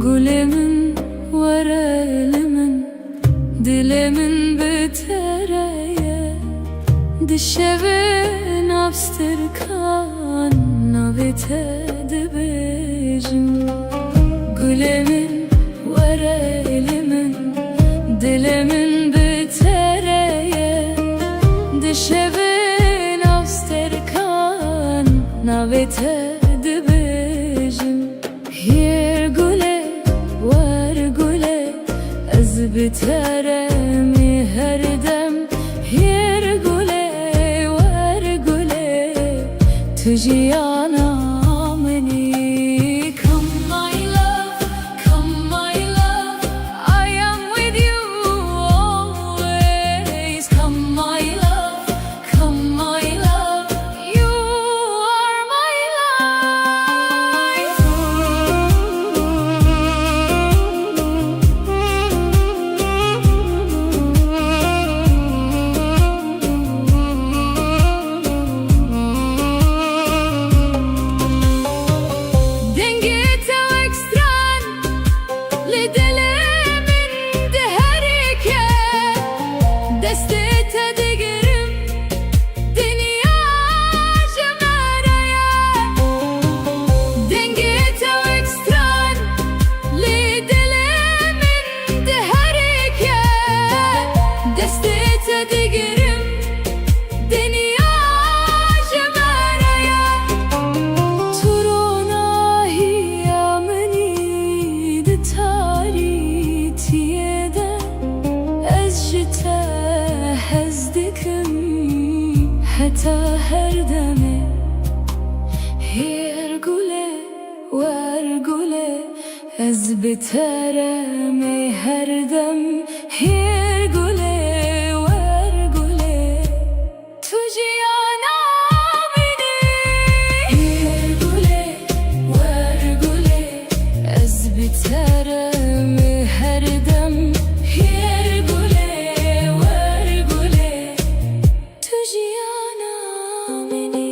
Gülemin var elimin, dilimin bitereye, dişevin abstırkan navite dibijim. Gülemin var elimin, dilimin bitereye, dişevin abstırkan navite dibijim. Hier güle var güle, ez biteremi her dem. Hier güle var güle, tujiyana meni. Come my love, come my love, I am with you always. Come my love, come my love, you are my life. Dengete ve ekstran, lidelemin de herike, destete digerim, dünya cemreye. Dengete ve ekstran, lidelemin de herike, destete digerim, dünya cemreye. Turona hiyameni de taritiyede, ez jite hezdikim heta her deme. Hier güle var güle, ez biteremi her dem. Hier güle var güle, tujiyana beni. Hier güle var güle, ez biteremi her dem. Hier güle var güle, tujiyana beni.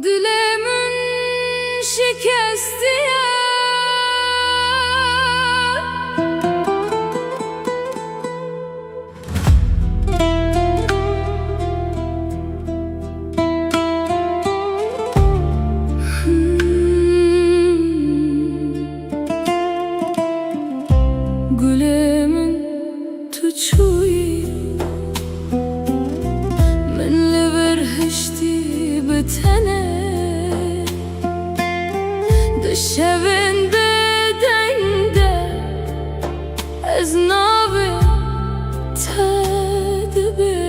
Dilemin şikesti ya, gülemin tuçuyi, minli berhişti bitene, dişevin bedende, ez nabe tedbijim.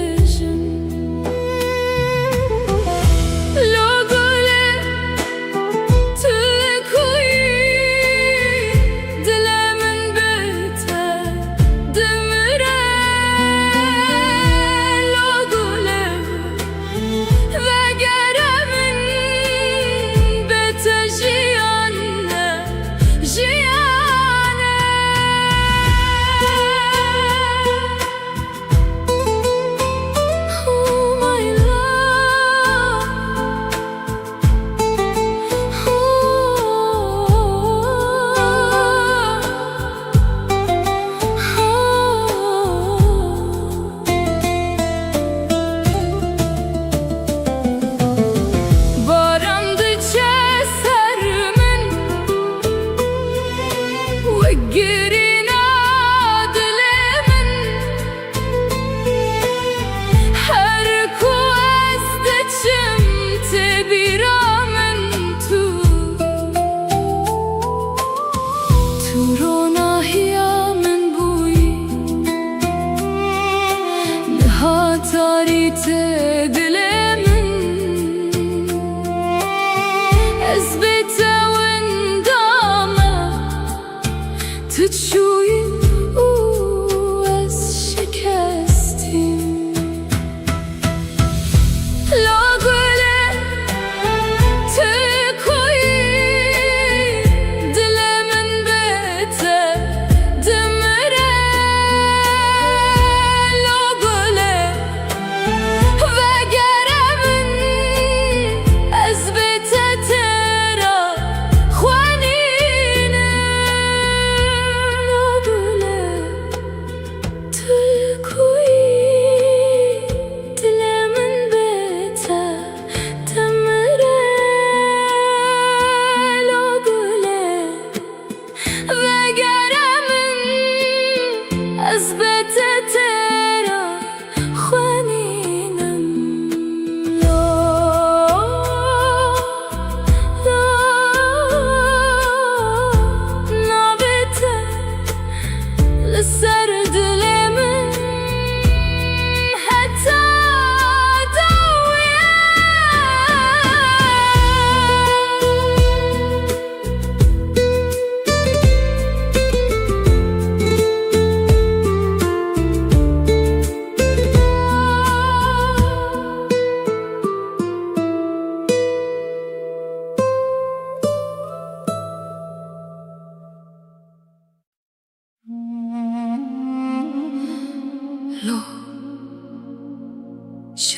Lo güle tüle kuyi, dilemin bite demire. Lo güle ve geremin bite jiyanne,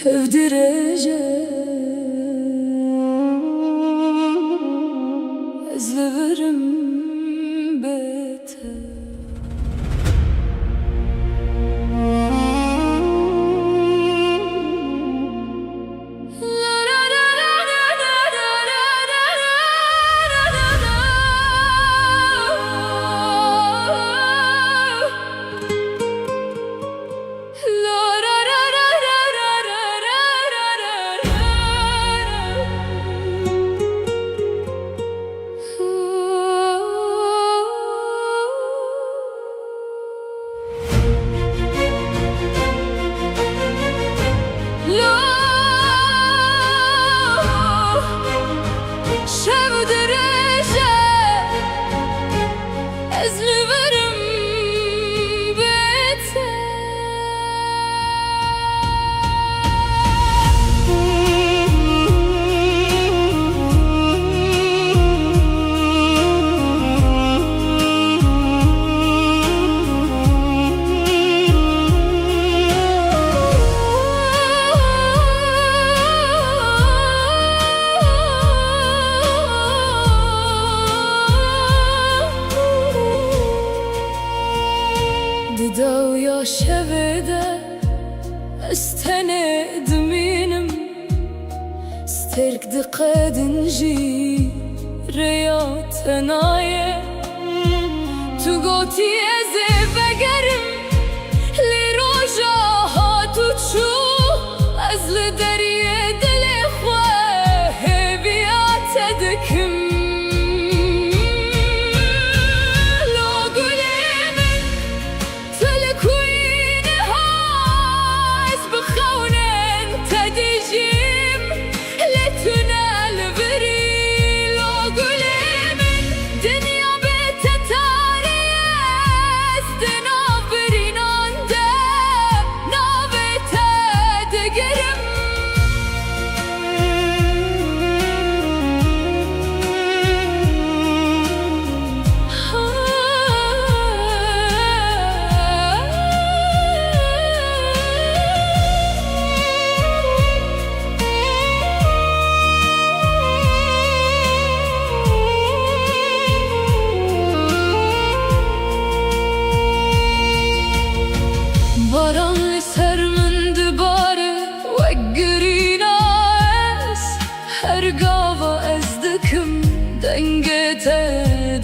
şevdireceğim ezlerim beter. دو يا شبده استند منم استرك دقدنجي ريات نايه تو قوتي ازي بقرم لروجا هاتو تشو ازل دريه دل اخوه بيات دكم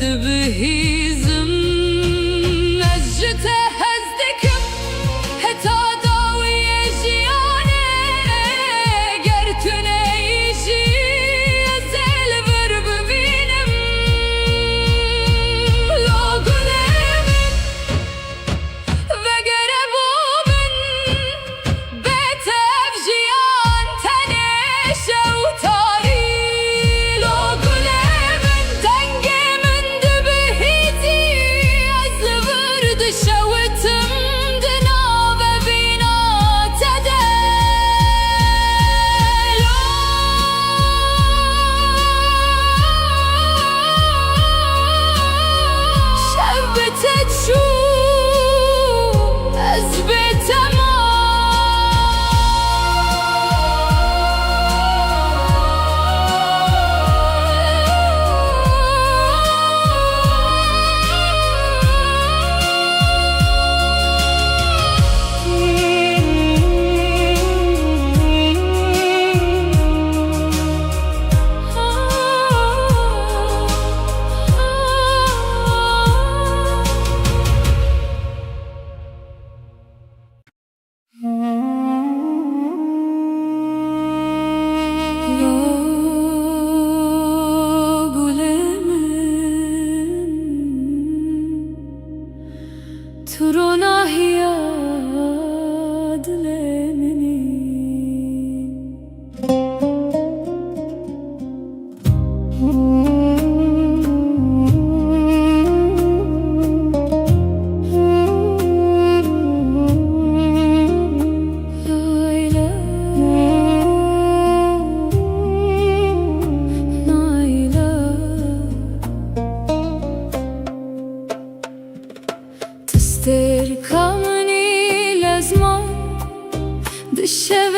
بهيزم مجته هزدكم هتا داوي جيانه قرتنا يجي زل برب بينم لا قلم وقربو من بيتف جيان تنش وتاري لا قلم دنقي شوتم دناب بينا تدلو شبتت شو أزبت تستركمني لازمان دشة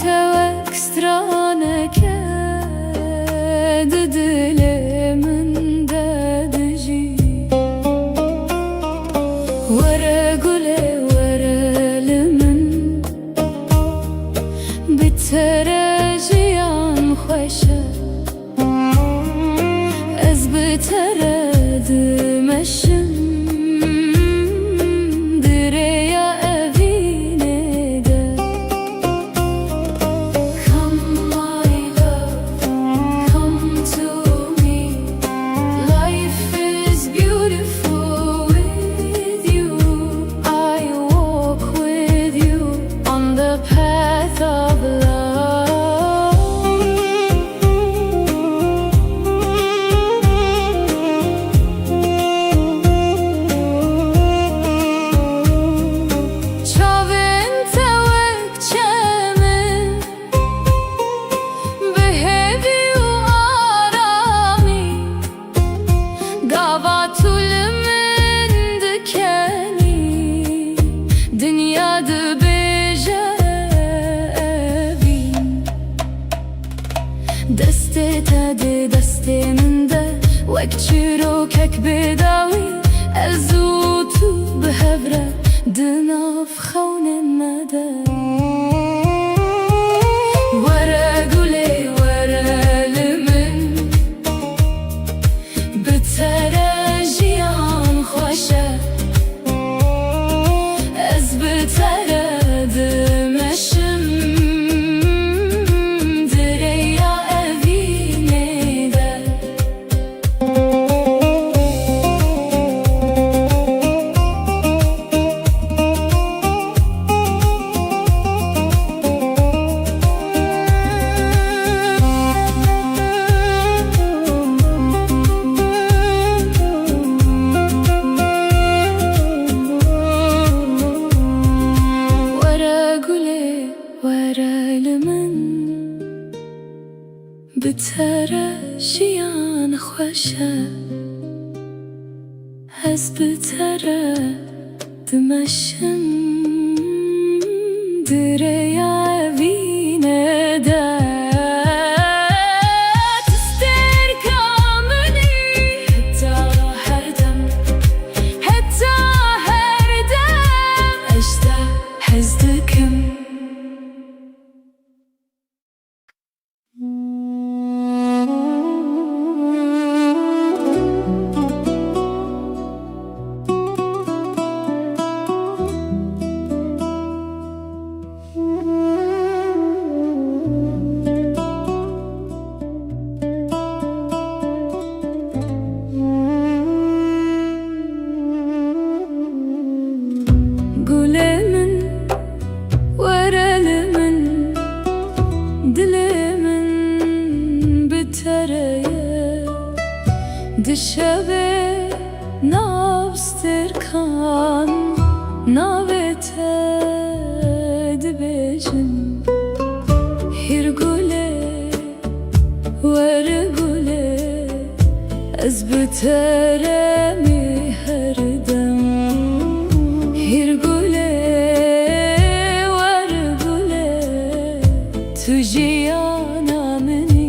tevek straneke dilimin dedici Vere gule verelimin bitere jiyan khoşe Ez bitere dimeşim Dünyada bejevin Deste tadı desteminde Vekçiro kek bedavi Elzutu behevre Dınaf khawnen mede Vere gule vere limin Bitere jiyan khoşe Ez bitere dimeşim direya evine de Bitere jiyan khoşe Ez bitere dimeşim direya evine de Tister kamini Heta her dem Eşte hezdikim Dişeve navstirkan navete dibejin Hirgule vergule Ez bitere mi herdem Hirgule vergule tujiyana meni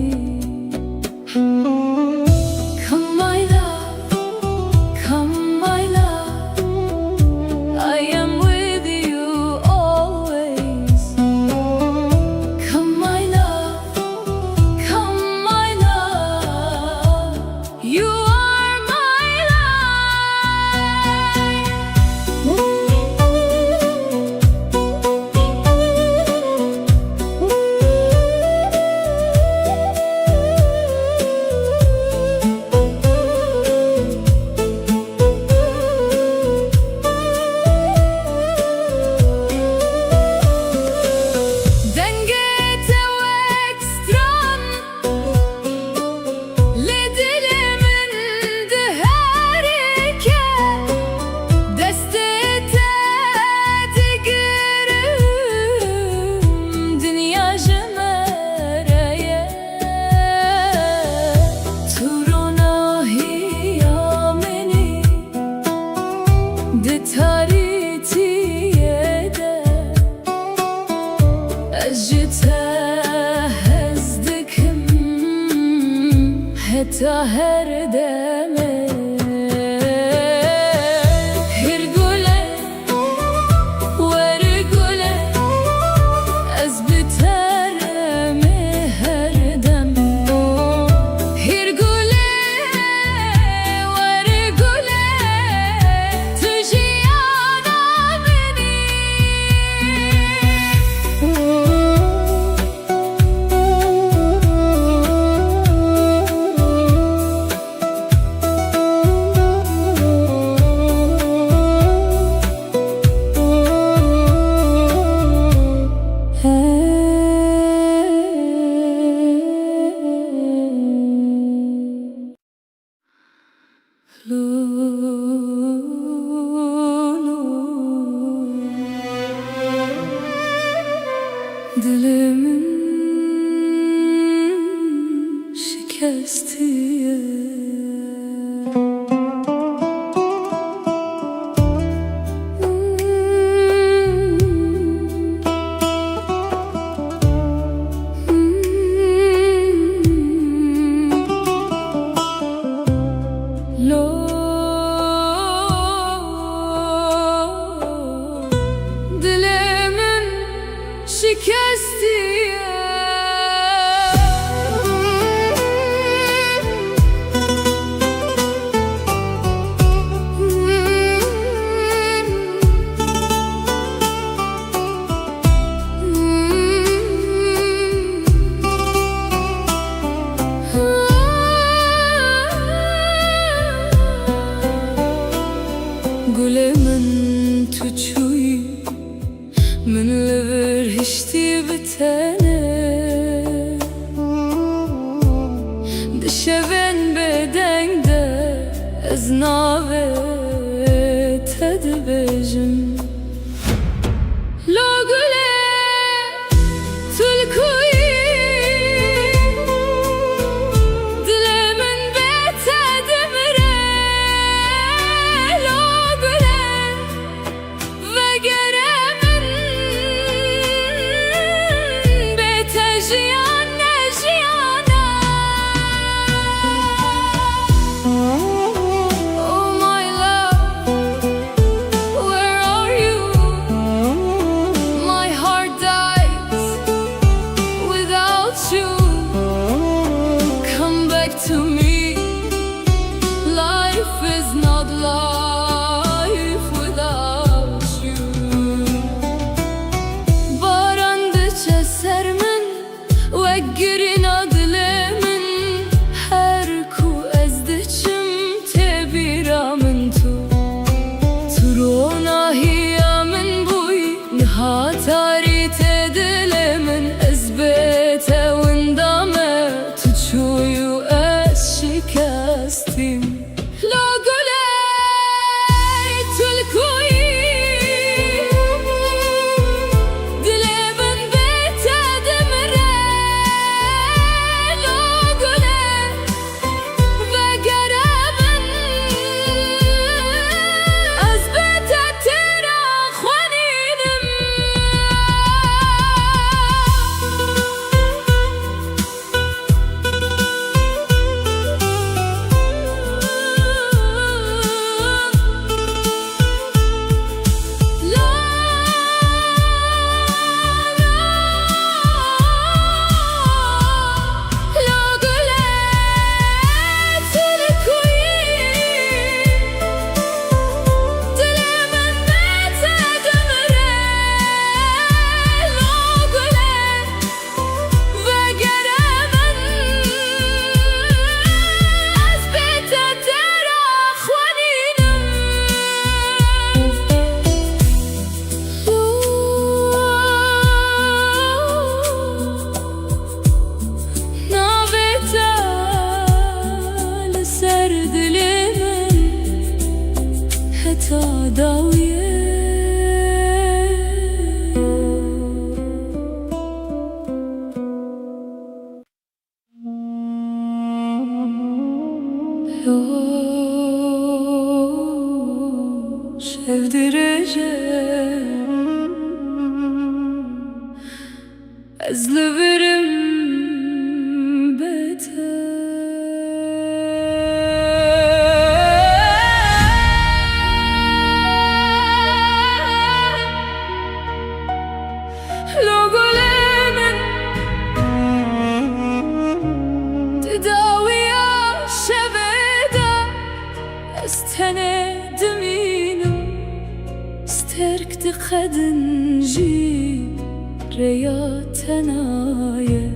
اجته هزدكم حتى هردمه Dilimin şikestiye şikestiye Gülemin tuçuyu من لبر هشتی بتنه دشون بدنگ ده از ناوه تدبجم لو گله تلکوی دل من بتدمره لو گله وگره to me, life is not life without you. Barandıça sermin ve girin adlemin her ku ezdiçim tebiramın turona hiyamin buy nihatari tedilemin ezbete windame tuçuyu شکستیم لا گله تلکوی دل من بتدمره لا گله وگره من از بتتر خوانینم داویه sevdireceğim أزلبرم بيته لو قلمن تداوي شبيدة استند مينم استرك تقدن جي رياتنايا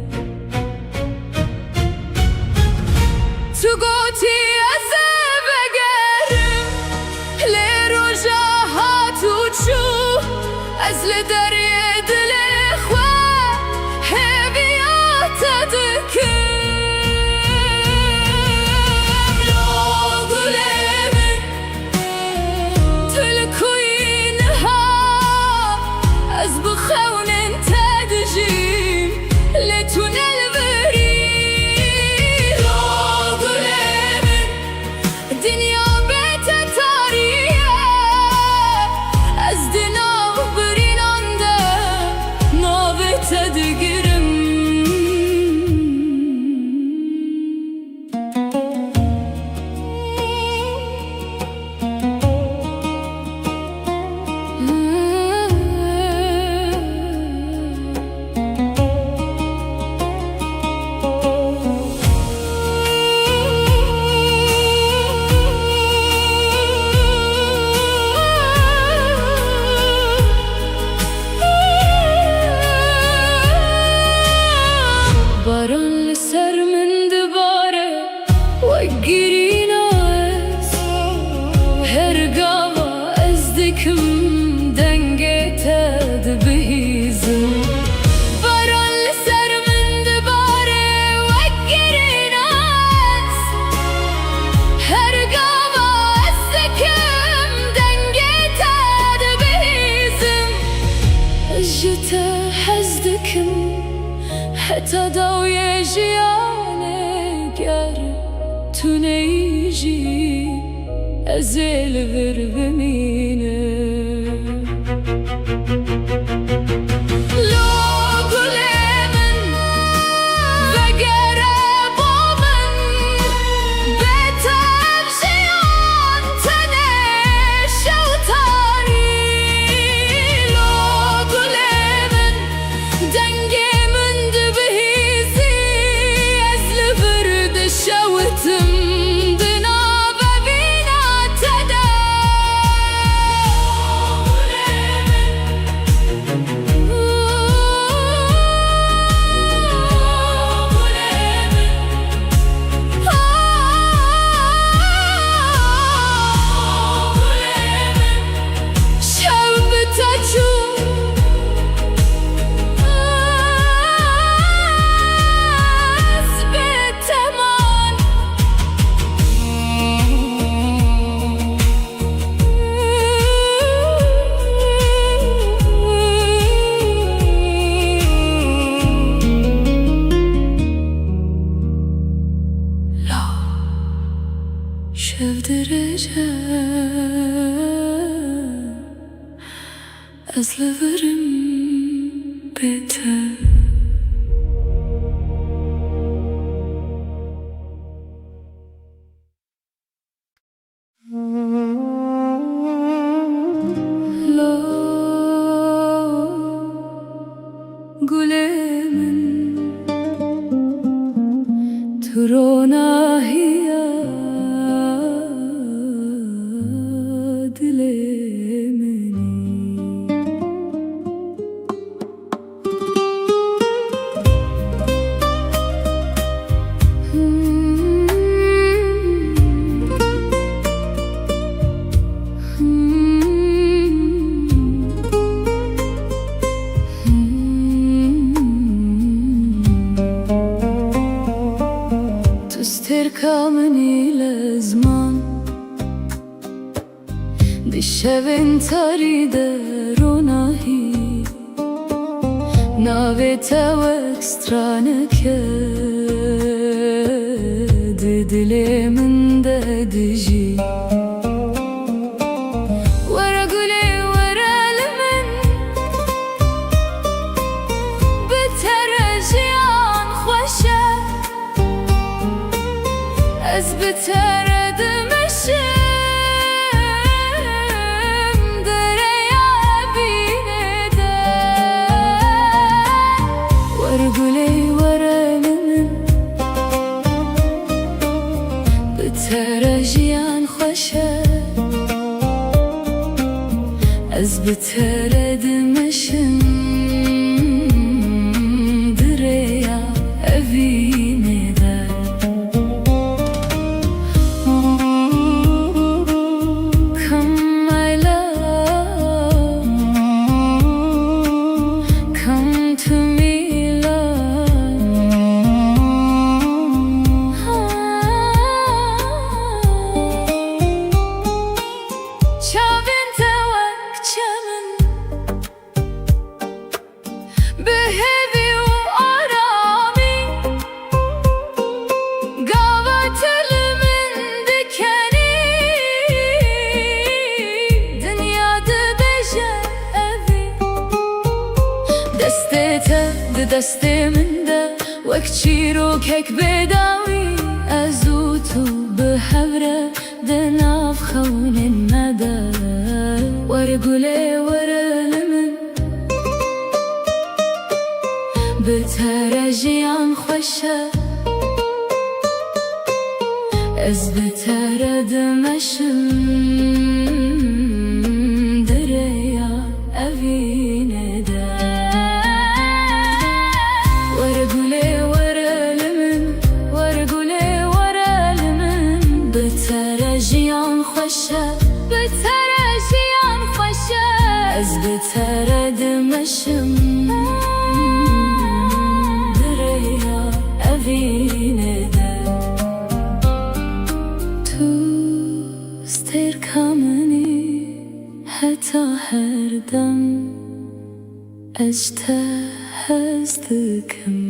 تقوتي أزب أقرم لرجاهات وتشوف أزل دريد الإخوة هبيات أدكم لو قلمن تلكوينها أزبخون تدجيم لتون البريد لو قلمن دنيا بيت تاريخ أزدنا برين عنده نابت تدقرم باران لسر من دباره وقرين عز هرقاوة ازدكم دنگت دبهيزم باران لسر من دباره وقرين عز هرقاوة ازدكم دنگت دبهيزم جتا حزدكم حتى داوية جياني قار تونيجي أزيل بربمينه لو قلمن بقرب ومن بيتم جيان تنش وطاري لو قلمن دنقي من دبهيزي أزل برد شوتم دنابة بينا تدا شاف درجة أزلفرم بيته لو قلمن ترونا هي تستركمني لزمان بالشبن تريد روناهي نابتا واكسترانك دلي من دجي ورا قولي ورا لمن بتا بتردم dereye binede Varguley varalimin بترجيان خوشه از بتردمشم دریا evine Come my love, come to me love Çavin tevak çemin Behevi u arami Gavat elimin dikeni Dünyada beje evi Destete de desteminde Vekçiro kek bedavi Azutu behevre دناف خون المدى ورقلي ورلمن بترجيان خوشه از بترد مشم دريا أفينه ده ورقلي ورلمن ورقلي ورلمن بترجيان خوشه بترجيان خوشه از بترد مشم دريا أفينه ده تو استركمني حتى هردم اجتهزتكم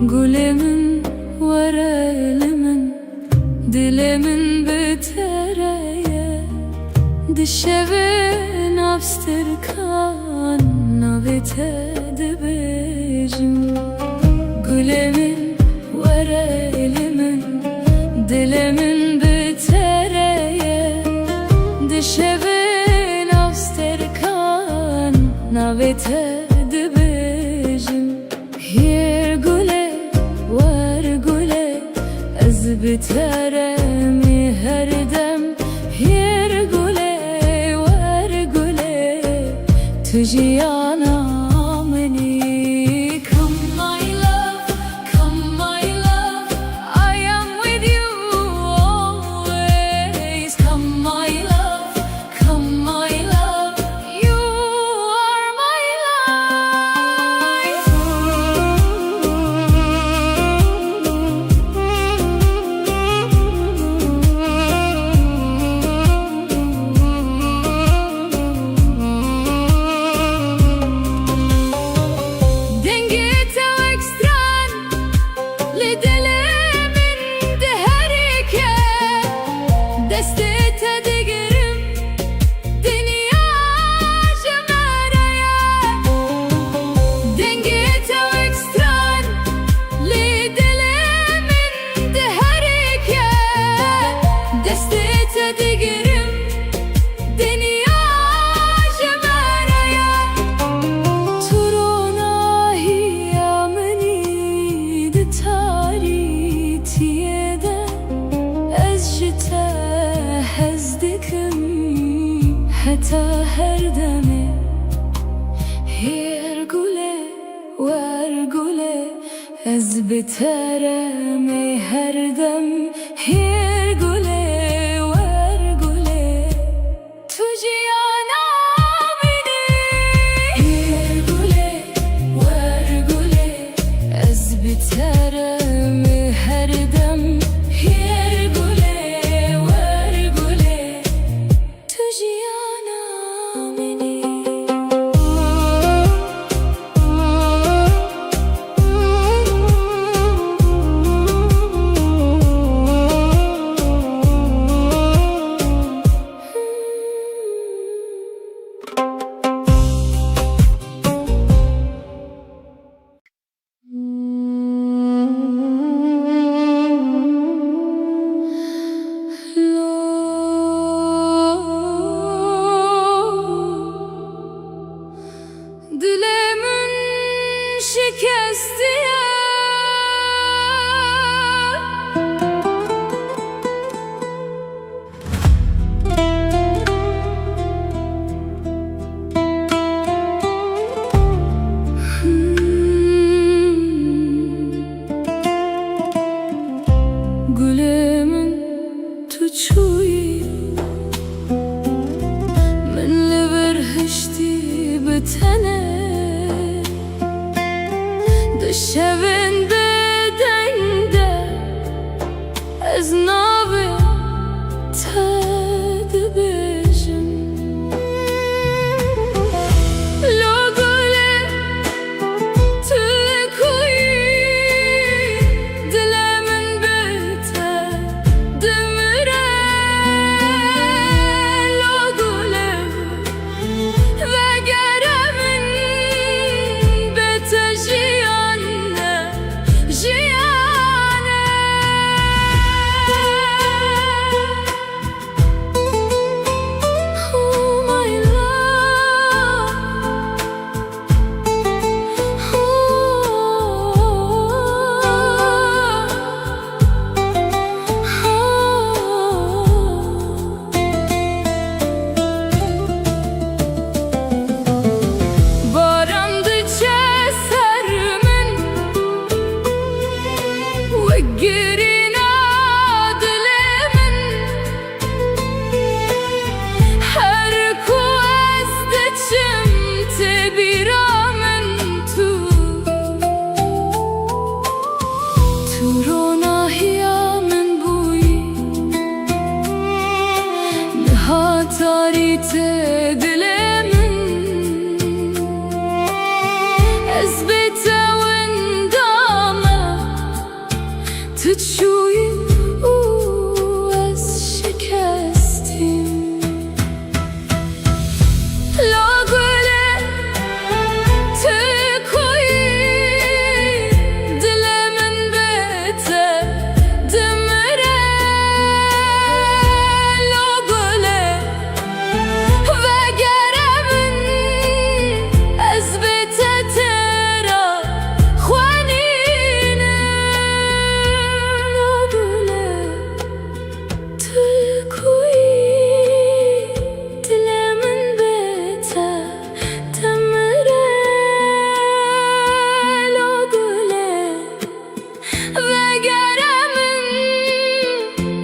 Gülümün var elimin Dilimin bitereye Dişevin abstırkan Navitedi bejim Gülümün var elimin Dilimin bitereye Dişevin abstırkan Navitedi bejim Yer güle var güle az biteremi her dem yer güle var güle tujiyana meni come my love I am with you always come my love you are my life حتى هردمي هيرقولي وارقولي از بترمي هردم هيرقولي وارقولي تجيانا مني هيرقولي وارقولي از بترمي هردم هيرقولي وارقولي تجيانا مني تاريت دلمن أثبت وندامة تتشوي وأز شكستم لا قولي تكوي دلمن بيته دمره لا قولي وقربن أثبت ترى خوانينا لا قولي تكوي دلمن بيته دمره لا قولي وقربن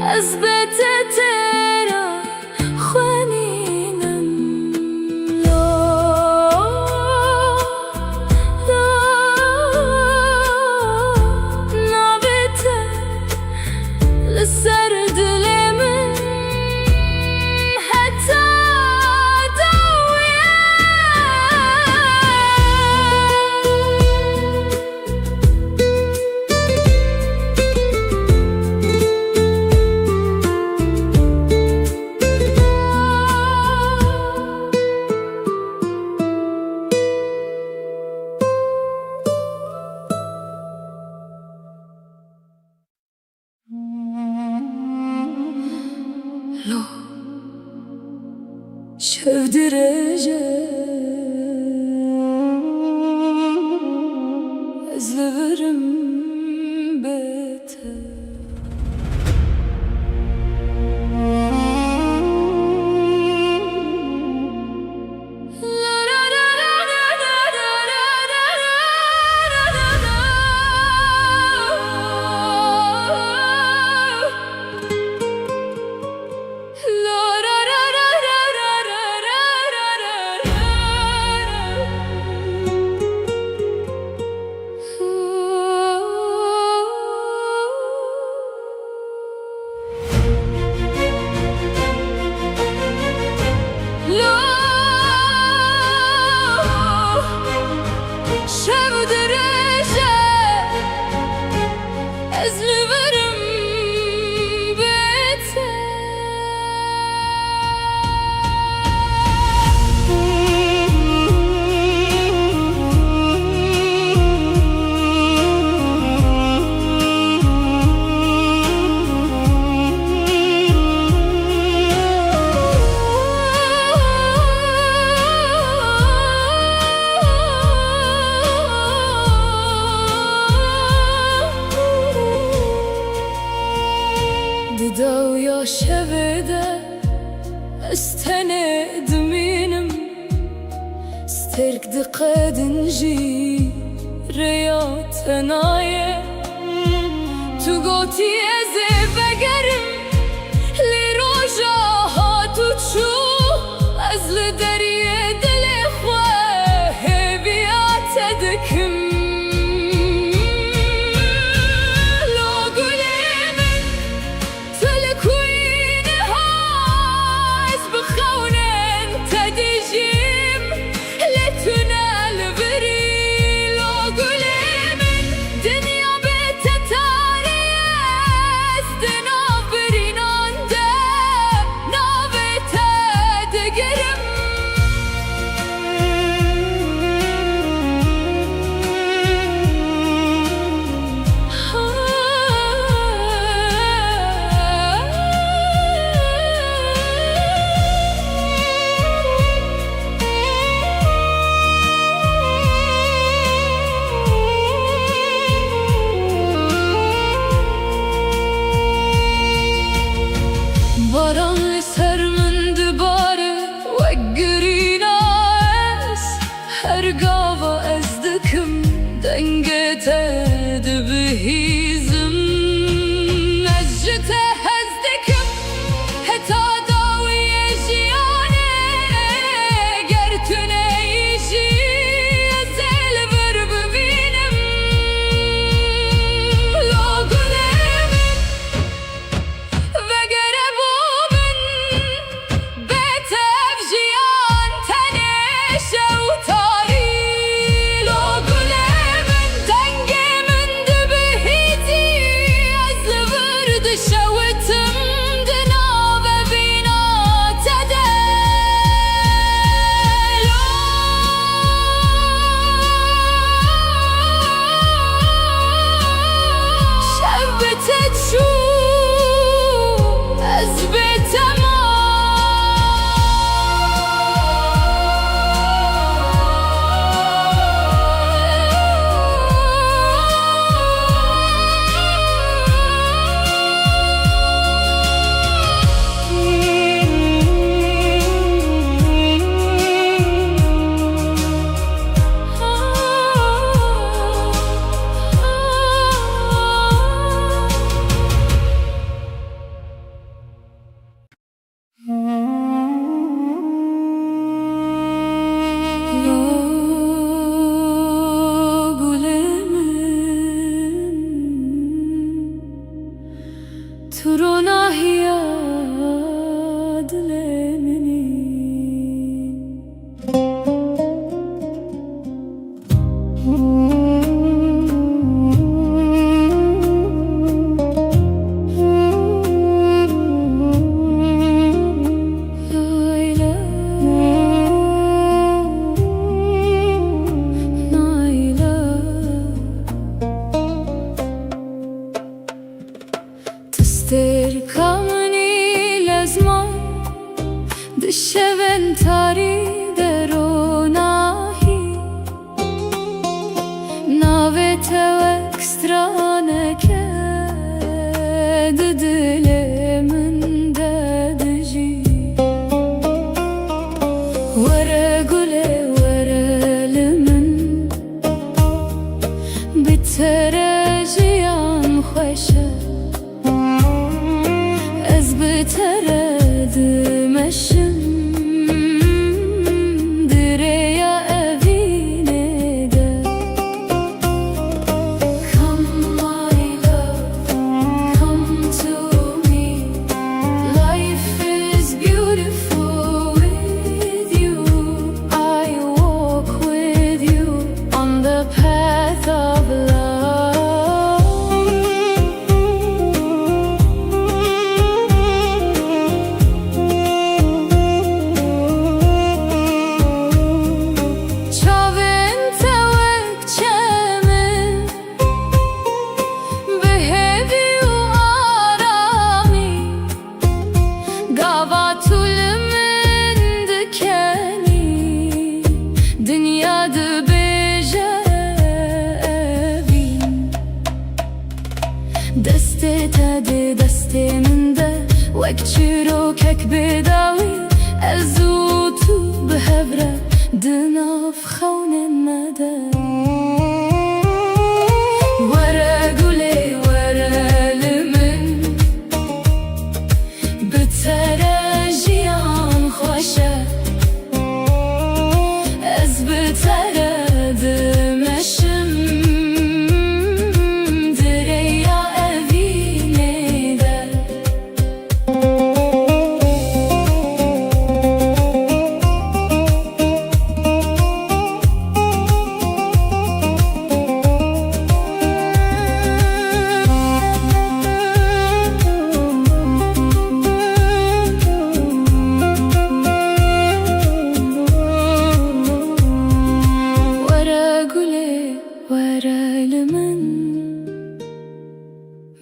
أثبت ترى خوانينا لا نابته لسر دلمن حتى دوية لو شاف درجة أزلفرم بيته شاف درجة أزلفرم بيته ددا ويا شبده استند منم سترك دقاد نجي رياض نايه تو قوتي ازي بقرم لروجا هاتو تشو ازل دريه دل اخوه بيات دكم قرم دشبن تاری دروناهی ناوت و اکسترانه که دل من ددجی وره گله وره لمن بتره جیان خوشه از بتره دمشم دسته تده دسته منده وک چیروکک بداوی ازو تو بهبره دناف خونه مده وره گله وره لمن بتره جیان خوشه از بتره دمشم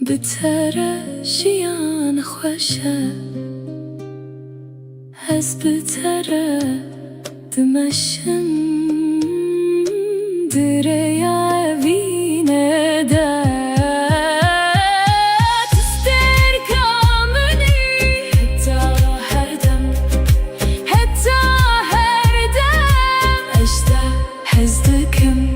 بتره جیان خوشه از بتره دمشم دریا وینه ده تستر کامنی حتی هر دم اشته حزدکم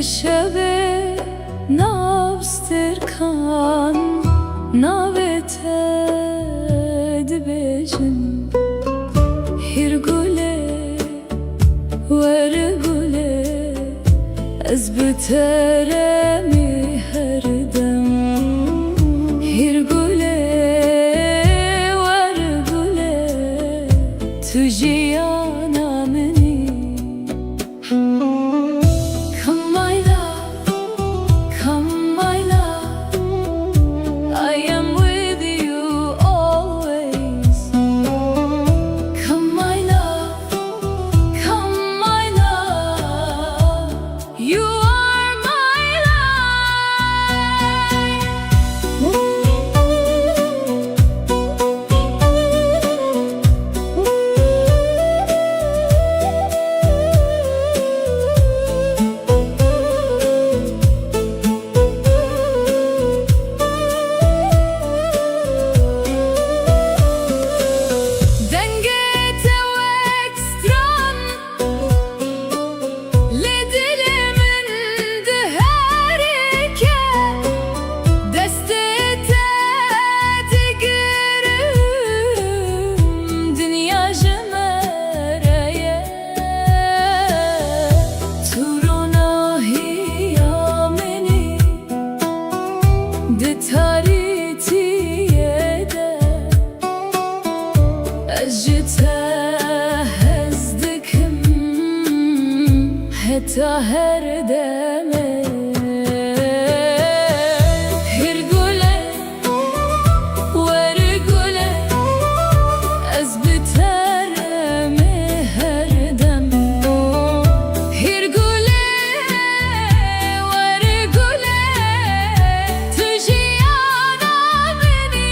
دشبه نابستر کان ناوته دبجن هر گله ور گله از بتره می هر دم هر گله ور گله تو جیانا منی You are my di taritiye أجتها هزدكم حتى هردمه هرقوله ورقوله أزبترمي هردم هرقوله ورقوله تجي أنا مني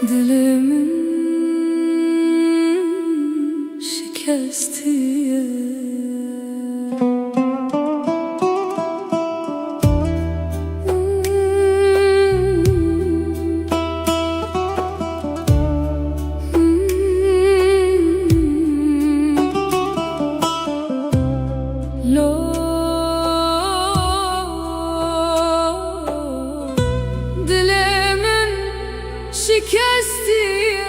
Dilimin şikestiye Dilimin şikestiye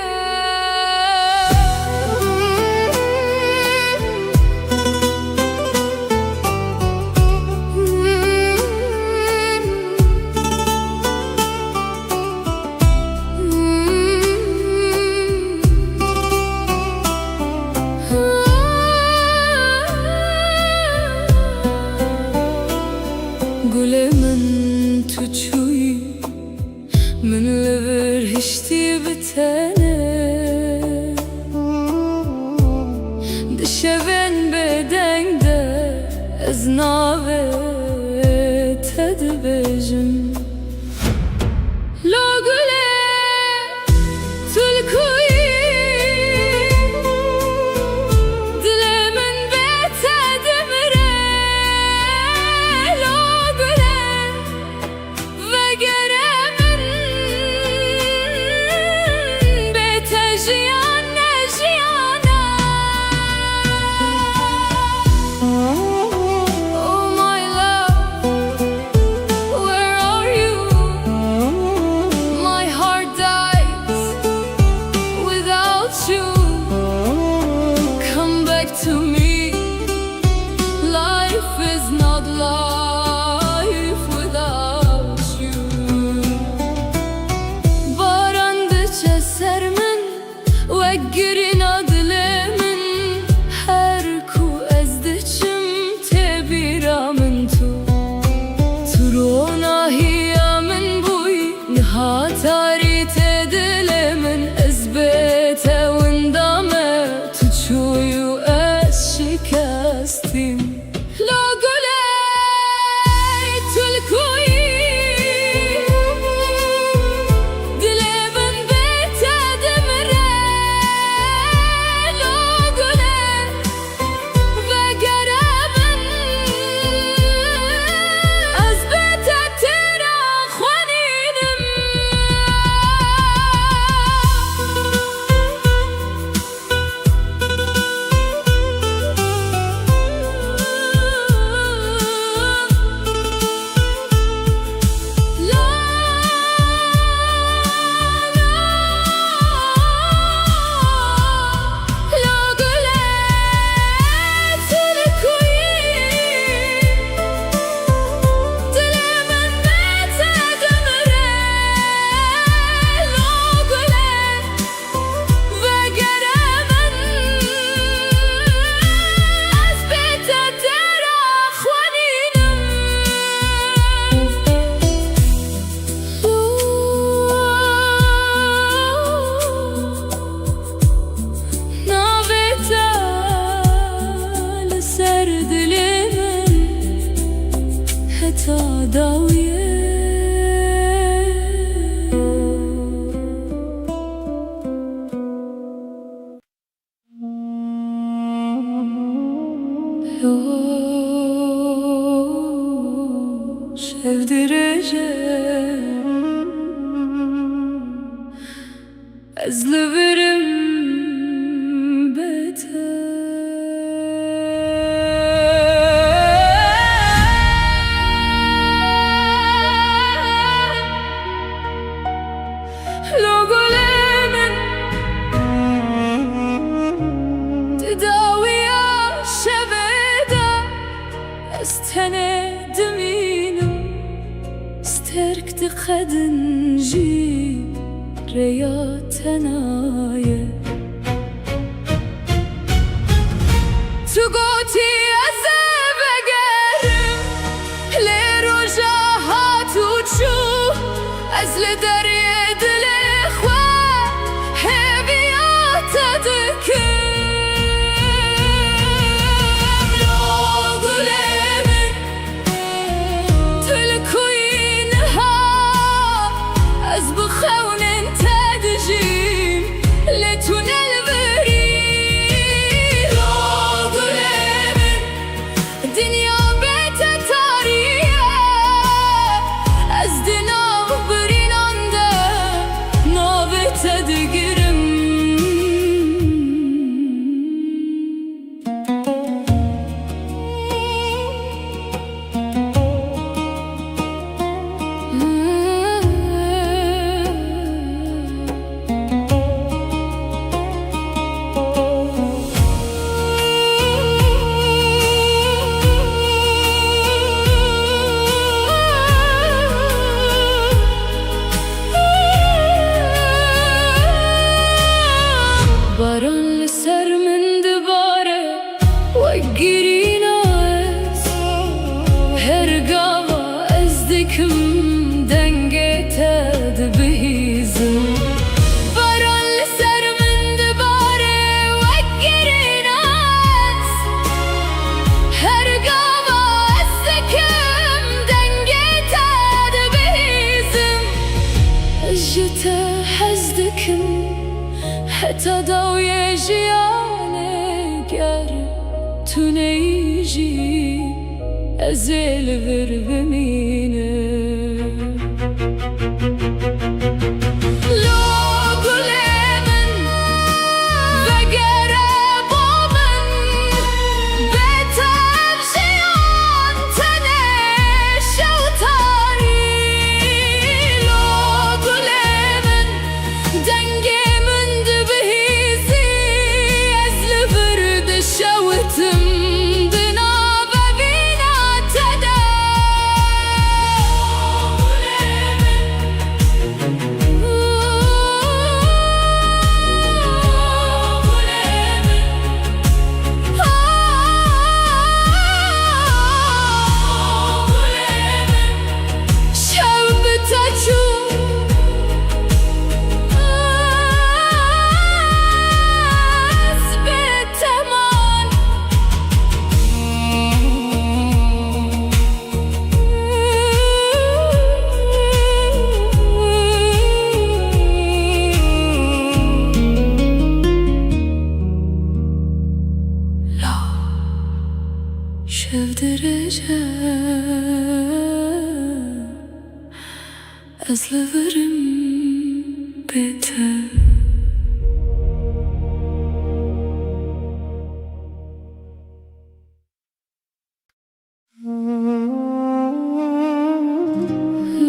Gule min tu çuyi من لبر هشتي بتانه دشبن بدنگ ده از ناوه تدبجم لو گله تلکوی دل من بتدمره لو گله وگره To me, life is not life without you. Barandıça sermin ve girin adlemin her ku ezdiçim tebiramın tu turona hiyamin buy nihatari tedilemin ezbete windame tuçuyu شکستیم لو گله تلکویی دل من بتدمره لو گله وگره من از بتتر خوانیدم داویه şevdireceğim ezliverim استند مینم استرك تخدن جي رياتنايا تقوتي أزبقرم لرجاها تشوف أزل دريد الإخوة هبيات تذكر باران لسر من دباره وقري ناس هرقاوا ازدكم دنقيتا دبهيزم باران لسر من دباره وقري ناس هرقاوا ازدكم دنقيتا دبهيزم اجتا حزدكم حتى ضو يجي عليك تنيجي أزيل غرب مينه شevdireceğim ezliverim beter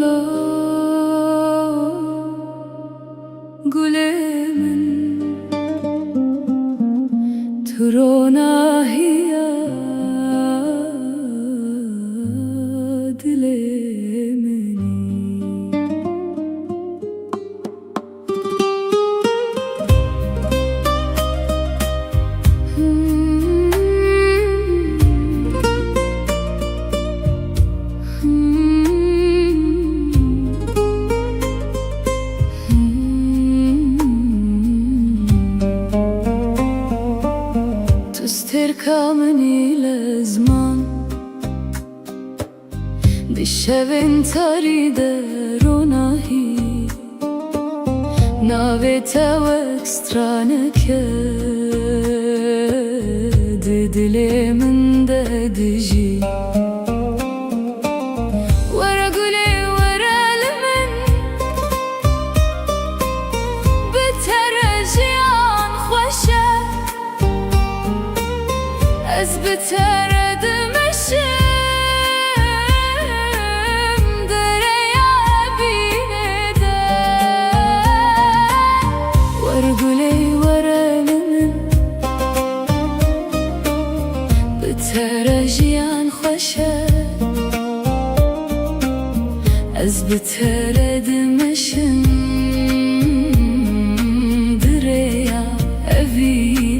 lo gulemin turona hiya تستركمني لزمان دشevin taride ronahi navete ekstraneke dilimin de diji ve بتردم dereye binede Varguley varalimin بترجيان خوشه از بتردمشم دریا evine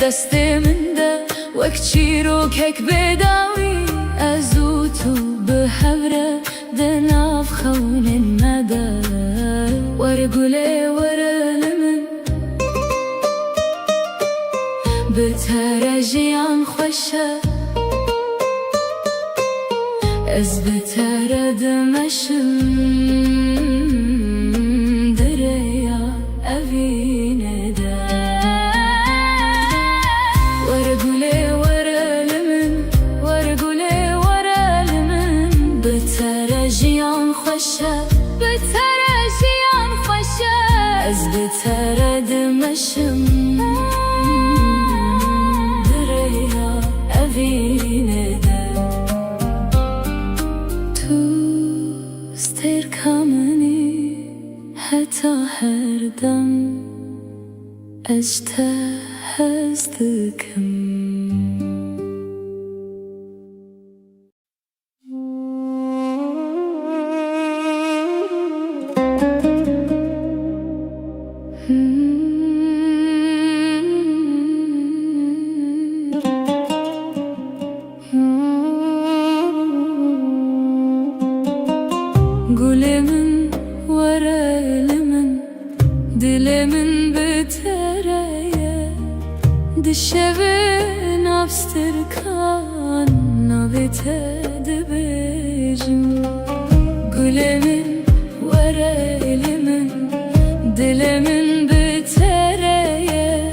دستمنده وک چیروکک بداوی ازوتو بحوره دناف خون الندى ورقولي ورالمن بترجيان خوشه از بتردمشم دريا evine de بترجيان خوشه بترجيان خوشه از بتردمشم دریا evine de تو استركمني حتى her dem اجتهزتكم Gülümün varelimin dilimin bitereye dişevin abstırkan navitedi bejim Gülümün varelimin dilimin bitereye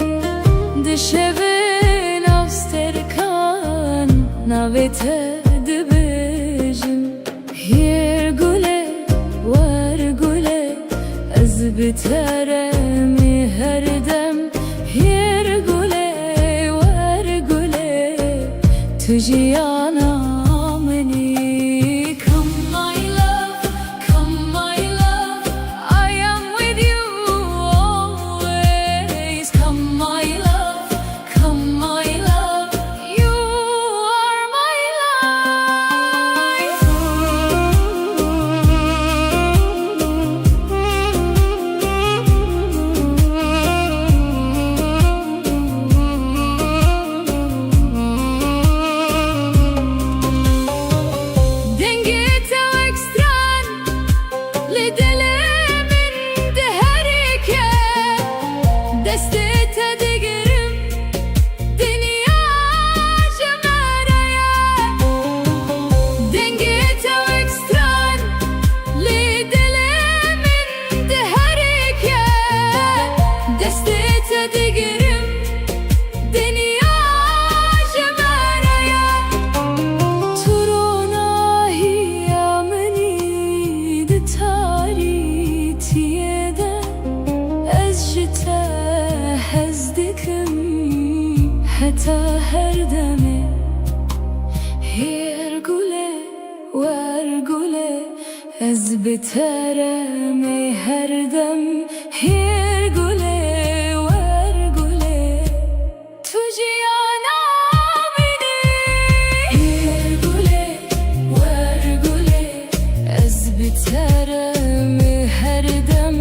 dişevin abstırkan navitedi bejim Yer güle var güle az biteremi her dem Yer güle var güle tüciyana meni Come my love, come my love I am with you always Come my love, come my love You are my life حتى her demi Her güle var güle ez biteremi her dem Her güle var güle tüciyana meni Her güle var güle ez biteremi her dem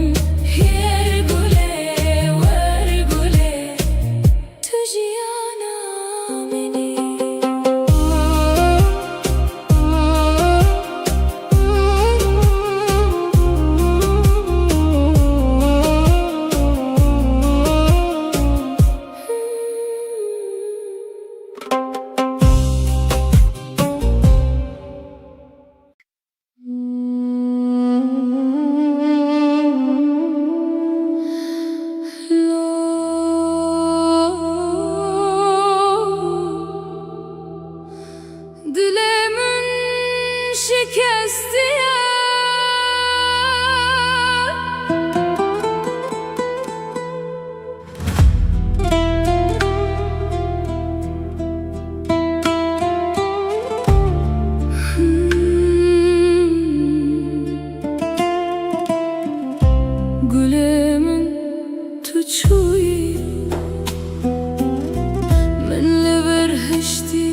Her güle var güle tüciyana meni gülümün tuçuyi من li berhişti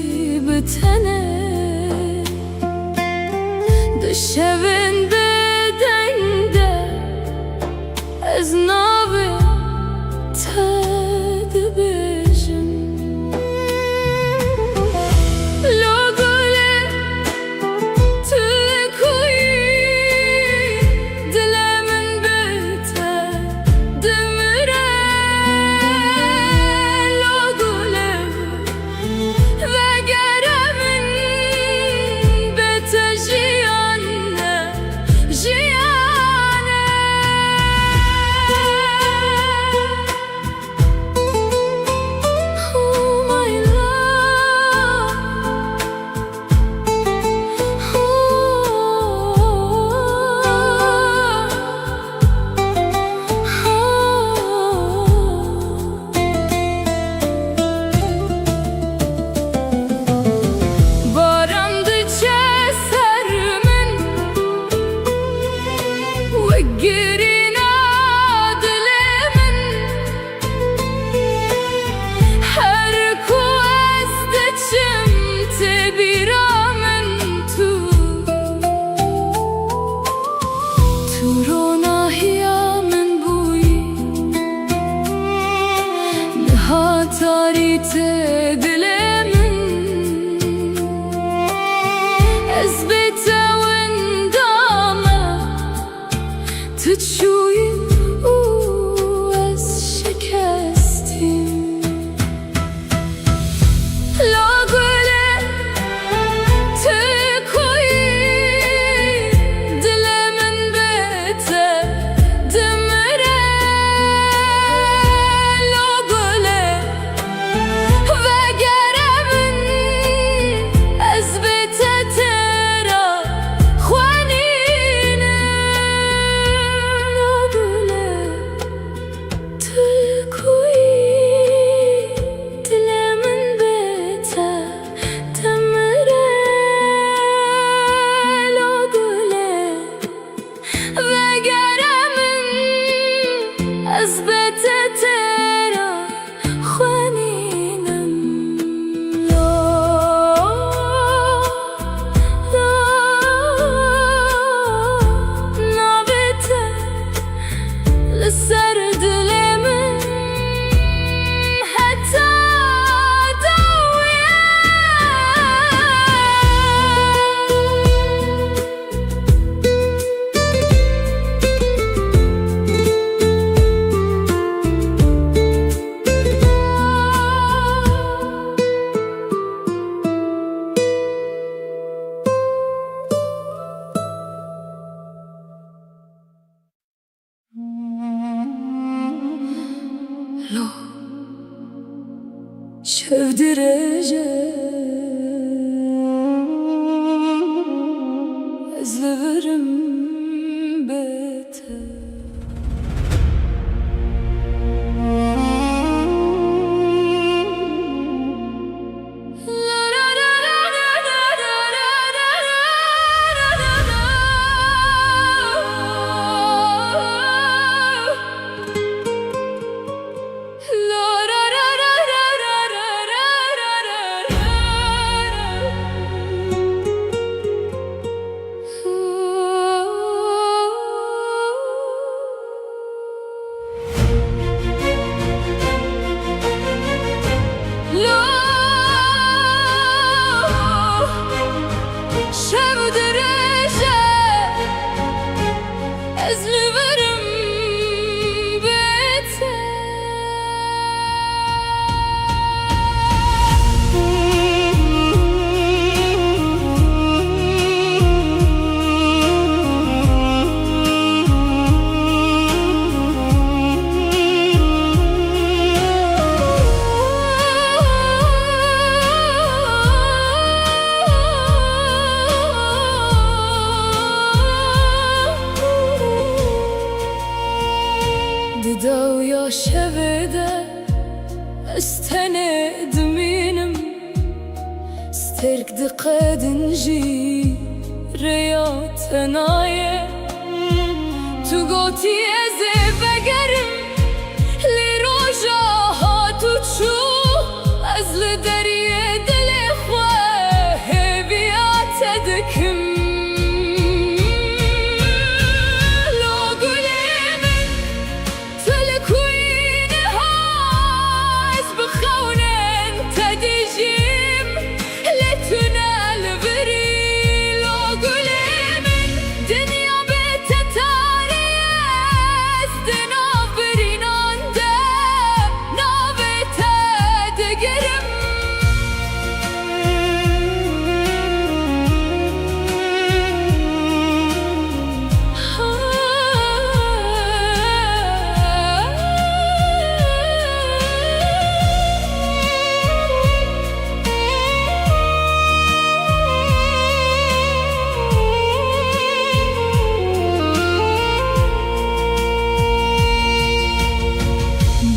bitene dışevin bedende ez nabe tedbijim Tarite dilemin ezbete wendama tçuyi ez şikestim la gule tkoyi dilemin bete demire Lo şevdireceğim ezleverim bete شوده استند مينم سترك دقاد نجي رياض نايه تو گوتی از بگرم لی روژا ها تو چو از لدریه دل خواه بیات دکم لو گلی من تلکوین هاز بخونن تدیجیم لتنا البری لو گلی من دنیا بتتاری است نابرینانده نابتدگرم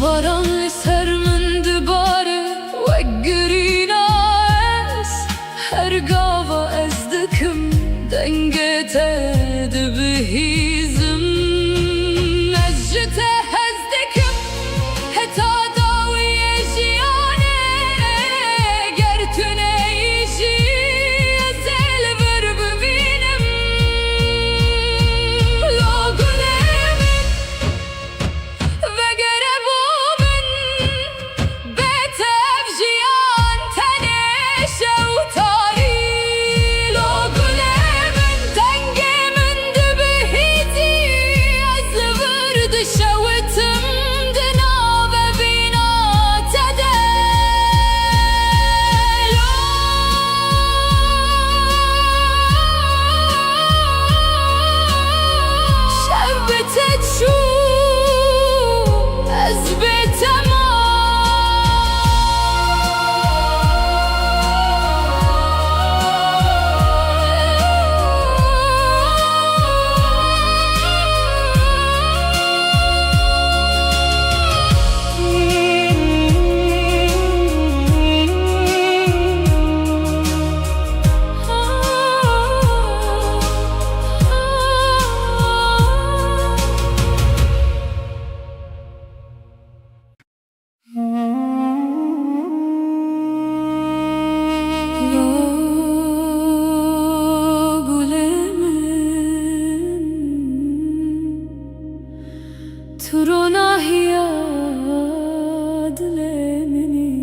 باران سر من دباره و گرینا است هر گاوا از دکم دنگت دبهیزم از جته از دکم حتا داوی جیانه گر تو نیشی از البر ببینم لو گلم وگر بومن بتف جیان تنش و تاری لو گلم دنگ من دبهیزی از ورد شوتم دنا و بینا تده شب تشو از تو رو نهیاد لمنی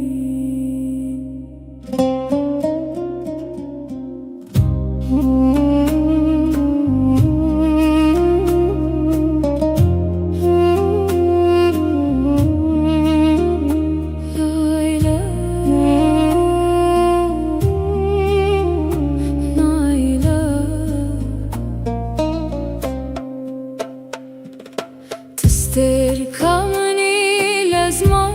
تستركمني لازمان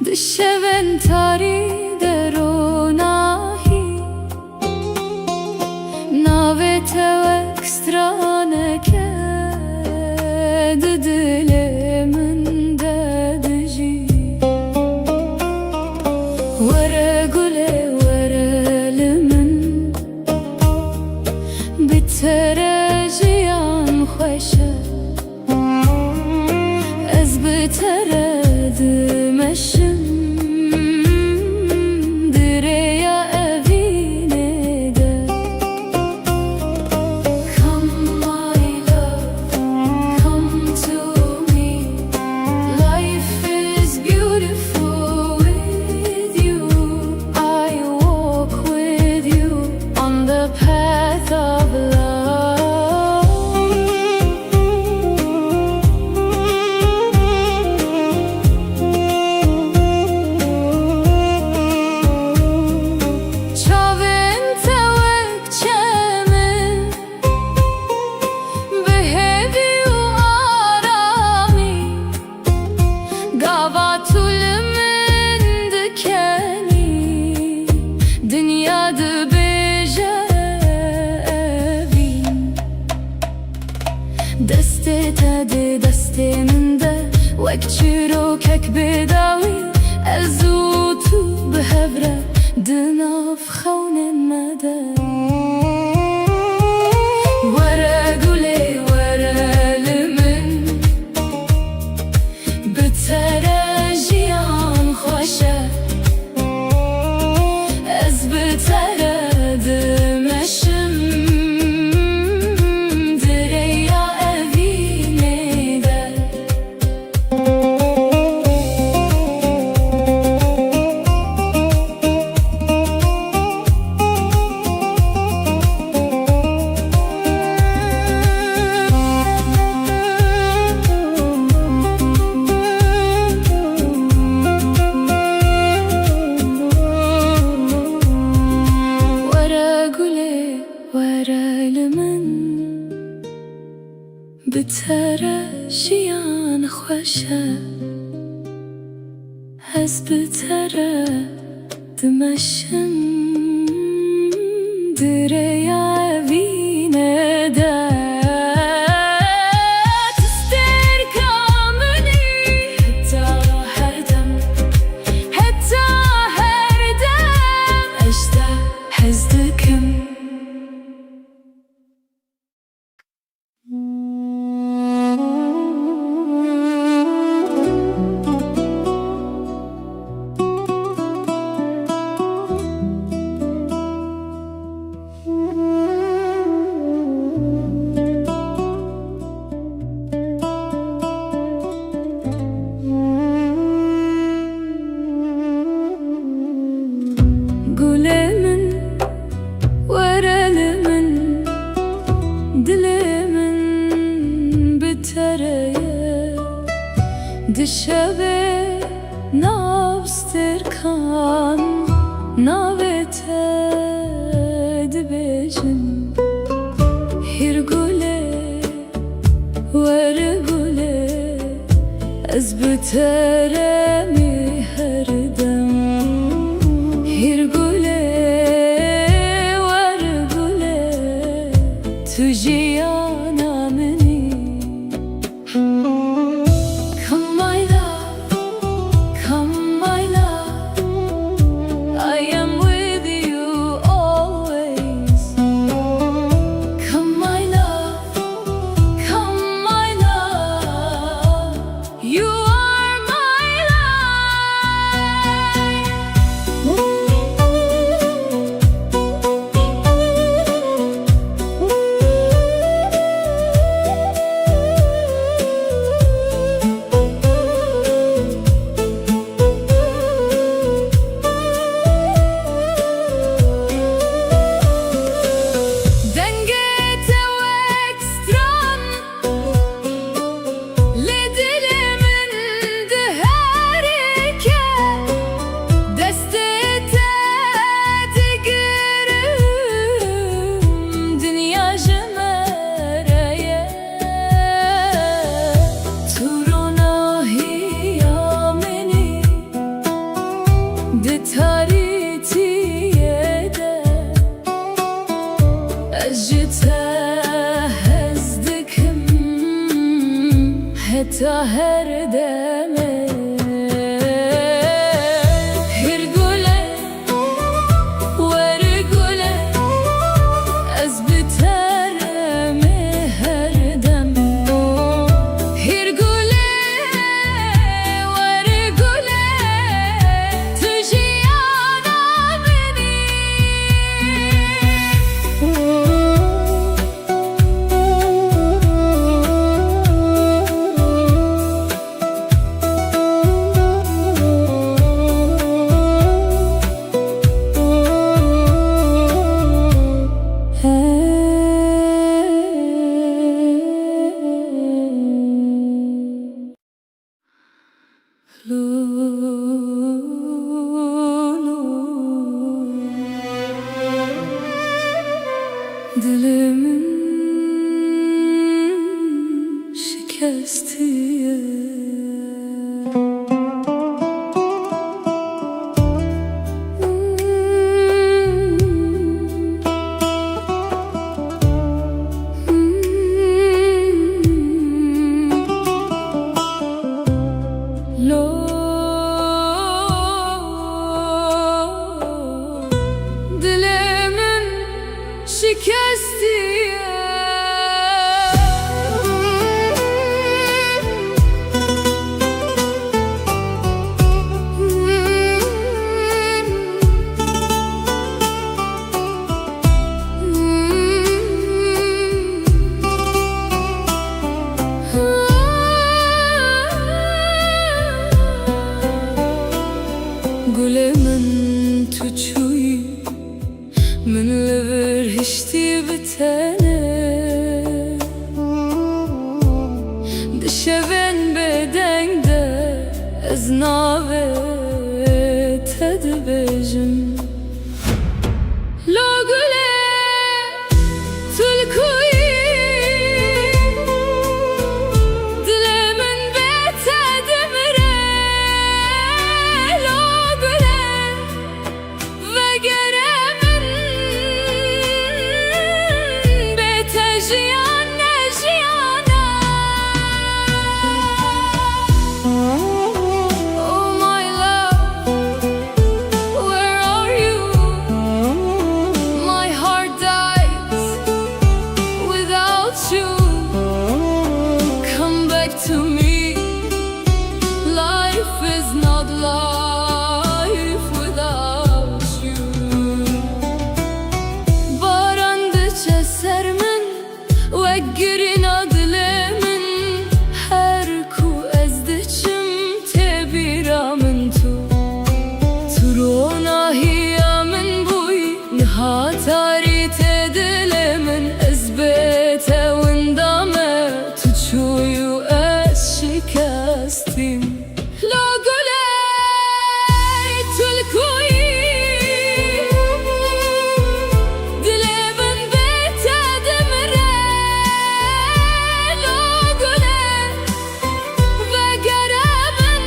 دشبن تاري دروناهي ناوت وكسترانك ددل من ددجي ورا قولي ورا لمن بتراجيان خوشه بترد مشم دريا أبيني ده Come my love, come to me. Life is beautiful with you. I walk with you on the path of love. دستی من ده وک چیروکک بداوی ازو تو بهبره دناف خون مده ورا گلی ورا خوشه از بتره دمشم دریا وینه ده تستر کامنی حتی هر دم اشته حزدکم دشبه نابستر کان ناوته دبیجن هر گله ور گله از بتره می هر دم هر گله ور گله تو جیانا منی حتى هر دمه هر گله ور گله از بترم هر دم هر گله ور گله تو جیانا منی Dilimin şikestiye Dilimin şikestiye Gülemin tuçuyu من لبر هشتي بتانه دشبن بدن ده از ناوه تدبجم لو گله تلکوی دل من بتانه هستیم لا گله تلکویی دل من بهته دمره لا گله وگر من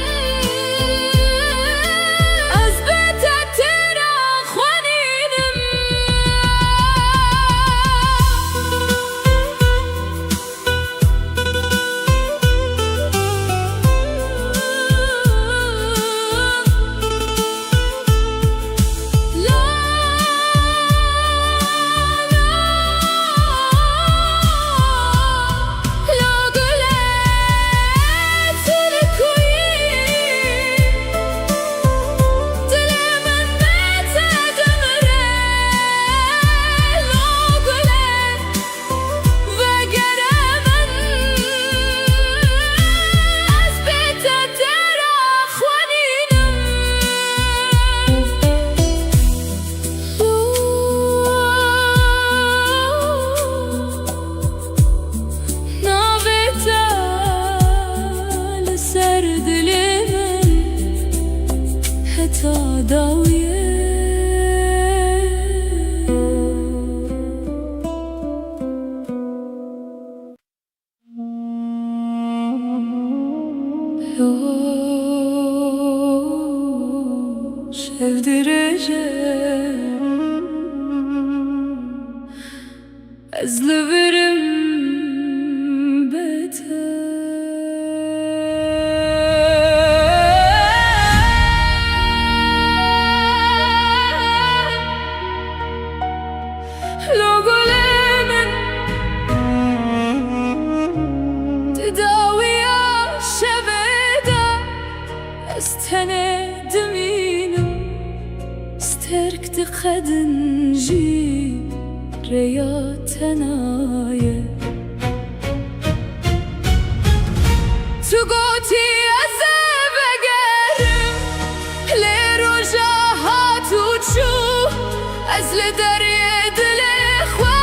از بهته ترا خوانینم Ezleverim beter Lo golemin Tedaviya şeveda Estene deminim Sterk de kadınci Reya tenaye Tu goti az begerim Le roja hatu çu Az le derye dile khwa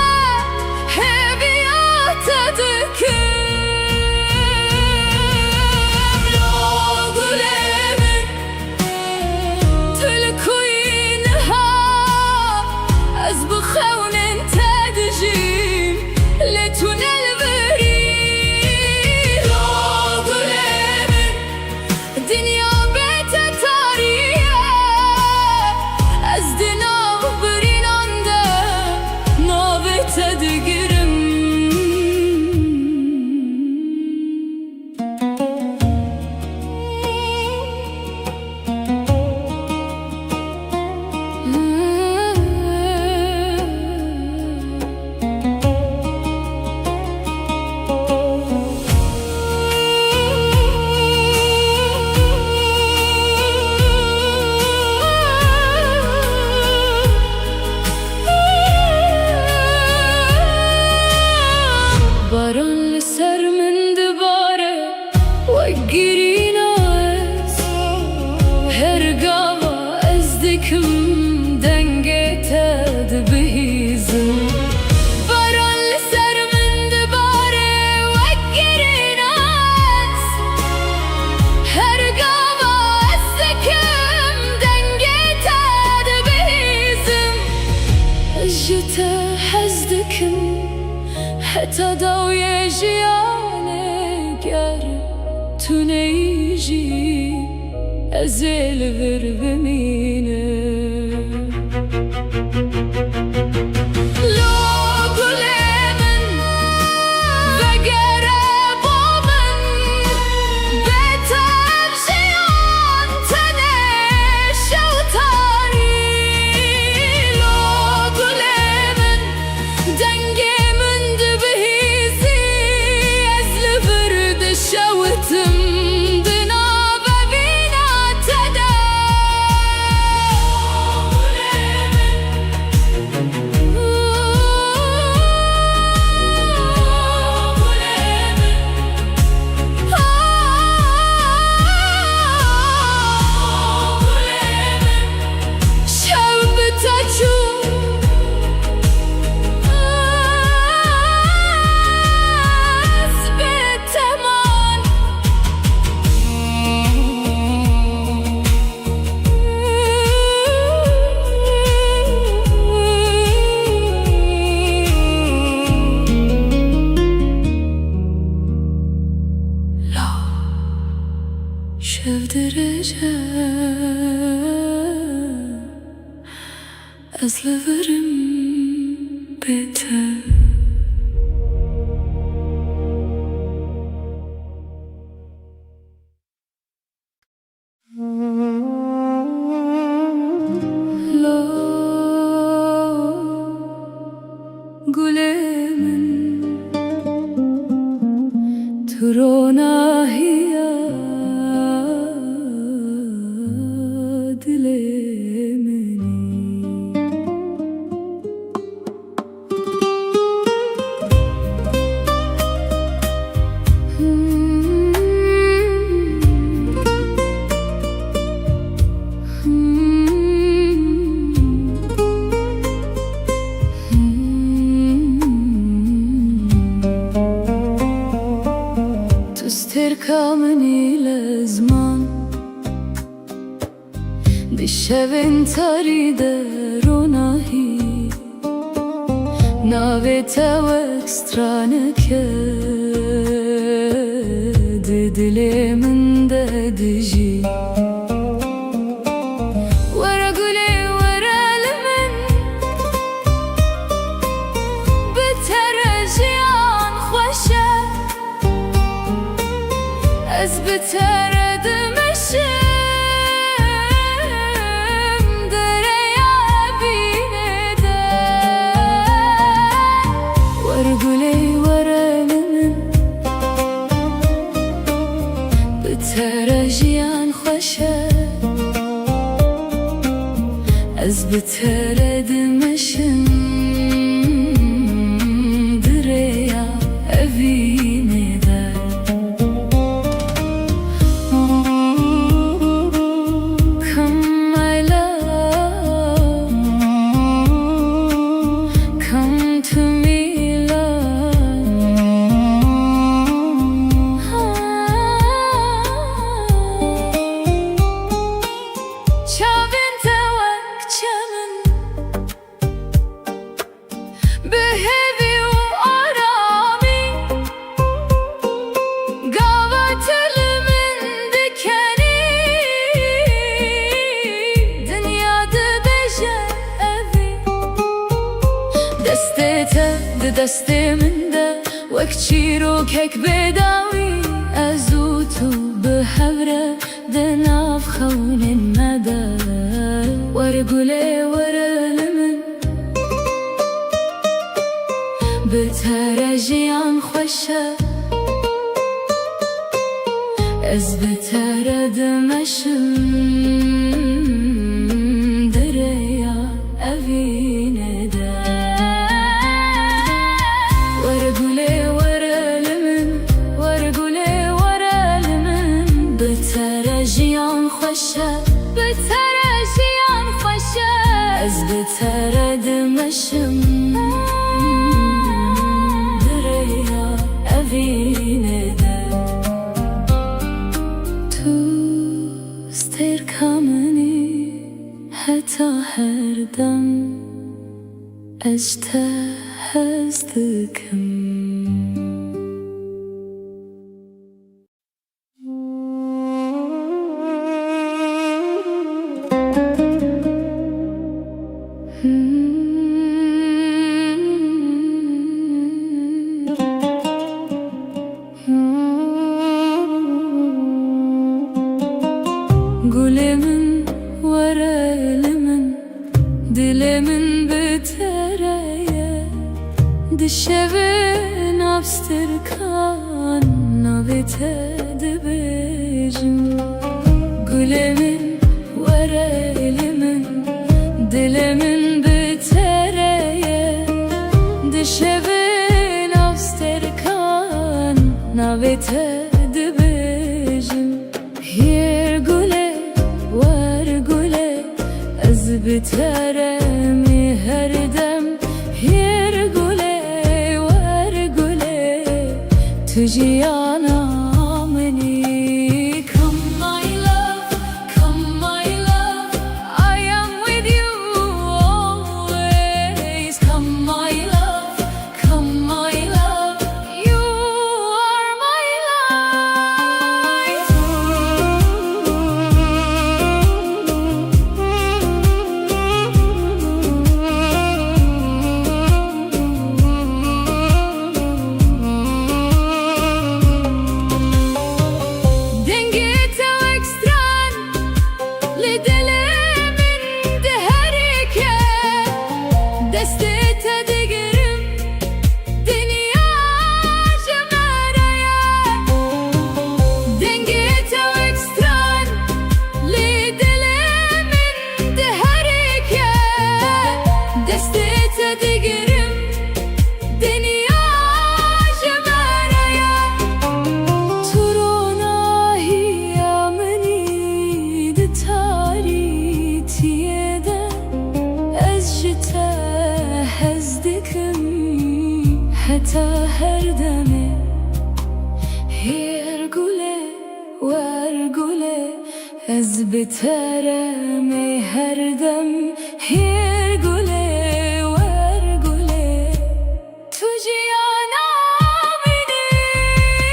Heviyat adkim Lo gulemin Tülkuyin ha Az bkhawne حتى ضوي جياني گر تو نیجی ازل ور بمینه şevdireceğim ezleverim biter. Gülemin turona hiya dilemini تركمني لزمان بشوين تريد روناهي ناويتا واكسترانك ددلي من ددجي ورا قولي ورا لمن بترجيان خوشه از بتردم الشم دريا بينده ورقولي ورا لمن بترجيان خوشه از بتردم الشم دريا بينده دستي من ده وكتشيرو كيك بداوي أزوتو بحبرة دناف خون المدى ورقولي ورا لمن بترجيان خوشه از بترد مشم دريا أفينه ده بترجيان خوشه بترجيان خوشه از بترد مشم دريا أفينه ده تو استركمني حتى هر دم اجتهزتكم Gülemin ورا لمن دلمن بتريا دشبن أبستركان نبته دبجم Gülemin ورا لمن دلمن بتريا دشبن أبستركان نبته دبجم بترمي هردم يرقلي ورقلي تجي أنا مني Come my love, come my love I am with you always Come my love, come my love You are my life تا هر دمه هیر گله ور گله از بترم هر دم هیر گله ور گله تو جیانا بینی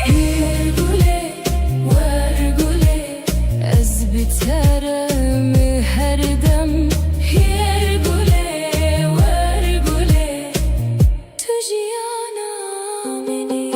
هیر گله ور گله از بترم هر دم هیر گله ور گله تو جیانا بینی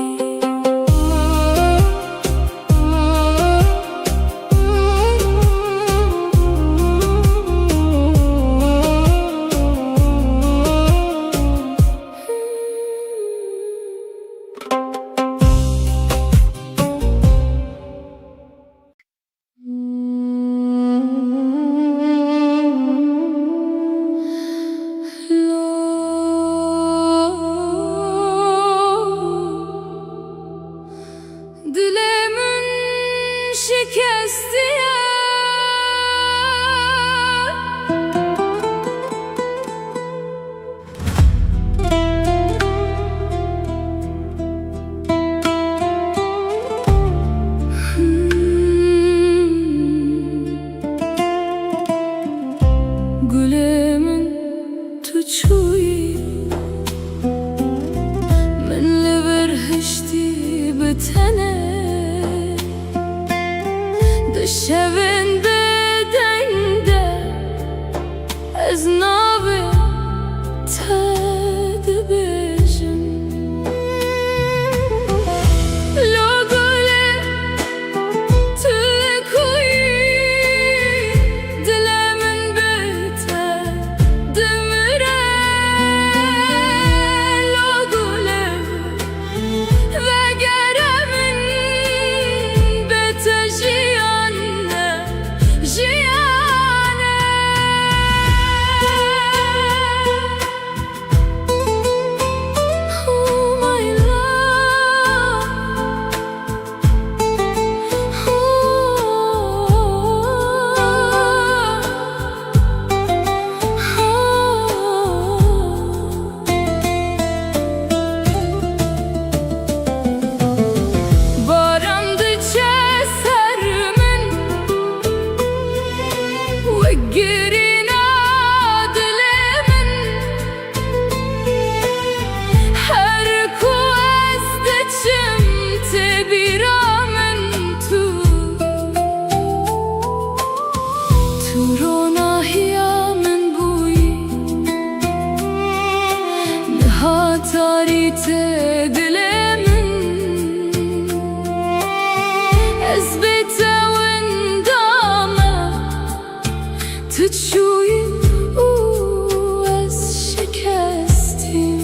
Dilemin şikesti Gülemin tuçuyi من لبرهشتی بتنه دشوین بدنده از نابه تد بیشم لگله تلکوی دلمن بته دمره لگله وگرمن بته جیانه جیانه Oh my love Barandı çesermin Vegirina dilemin Her kueste çimte biramen tu Turona hiyamen buyi Nihatarite dilemin Ezbete wendame Tçuyi ez şikestim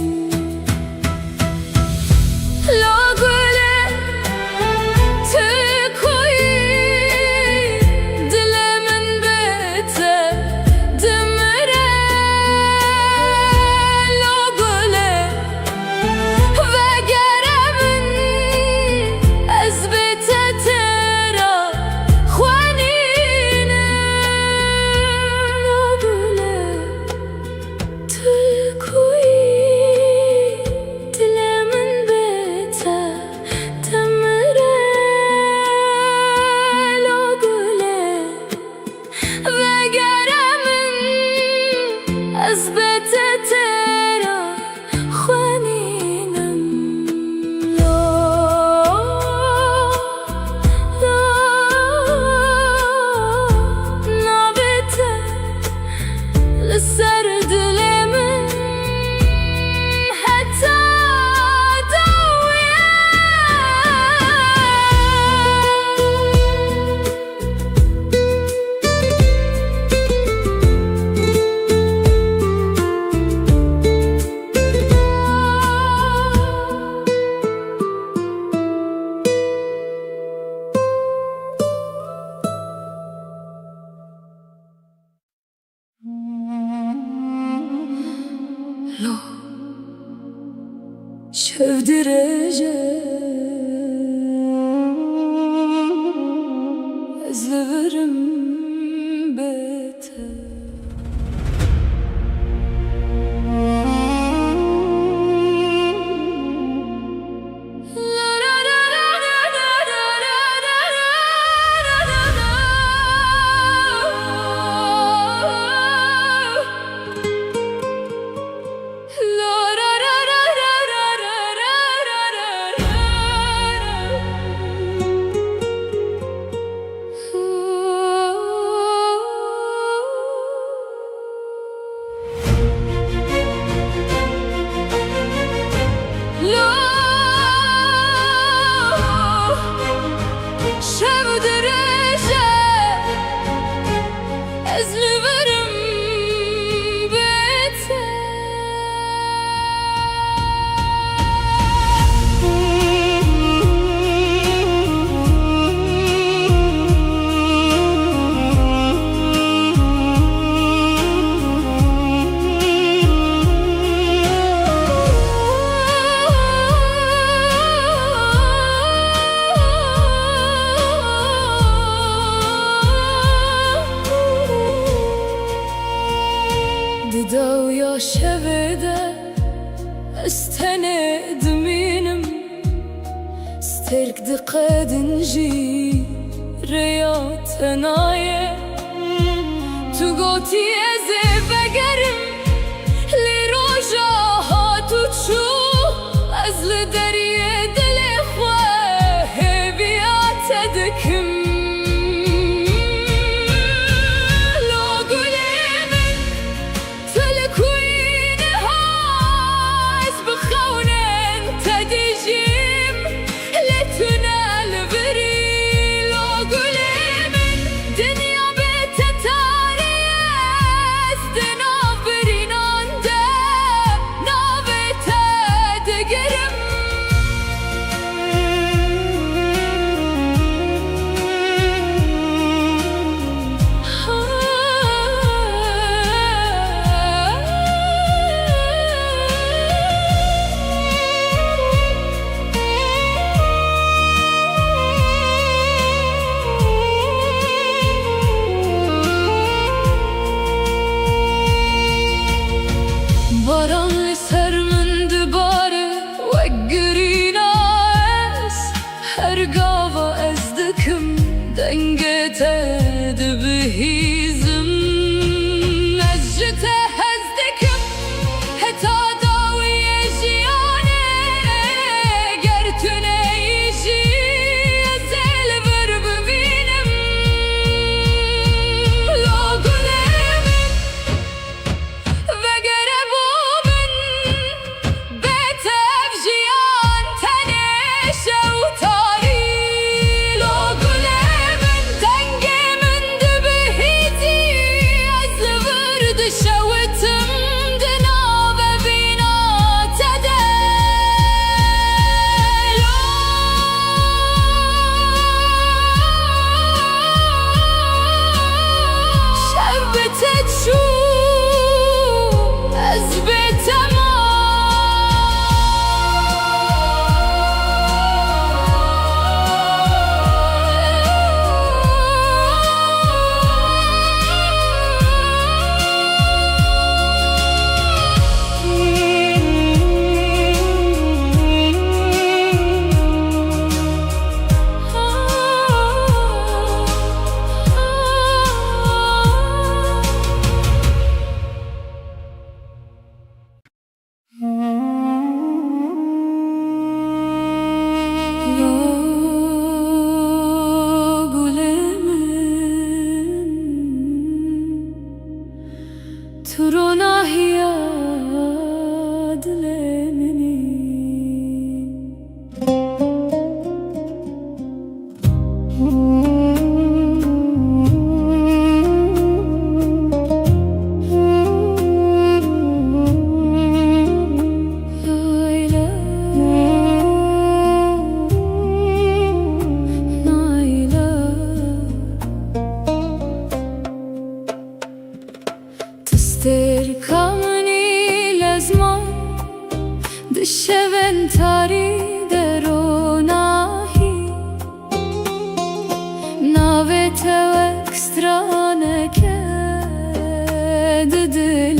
Lagule tkoyi dilemin bete demire Lagule وگرمن از بته ترا خوانینه لگله تلکوی دلمن بته دمره لگله وگرمن از بته ترا خوانینم نابته لسر دلمن حتی دویه لو شفدرجه ازلورم بته قد نجي رياض نايه تو گوتی از بگرم لی روژا ها تو چو از لدریه دل خواه بیات دکم لو گلی من تلکوین هاز بخونن تدیجیم لتنال بری لو گلی من دنیا باران سر من دباره و گرینا از هر گاوا از دکم دنگت دبهیزم از جته از دکم حتا داوی جیانه گرتونه ایشی از البر ببینم لو گلم وگره دشون تاری دروناهی ناوه تو اکسترانه که دل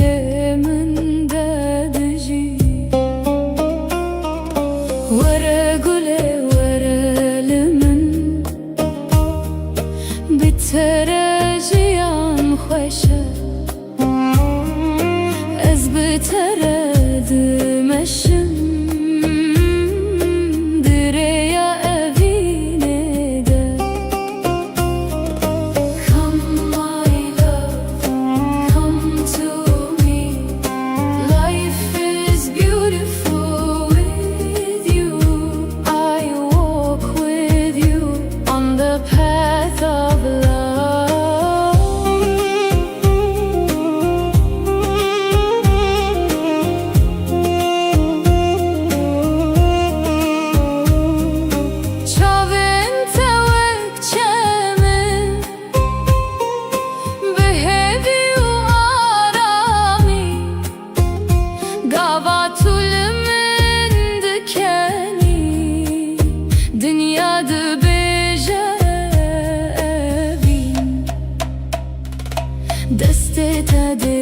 من دادجی وره گله وره لمن بتره جیان خوشه از بتره دمشم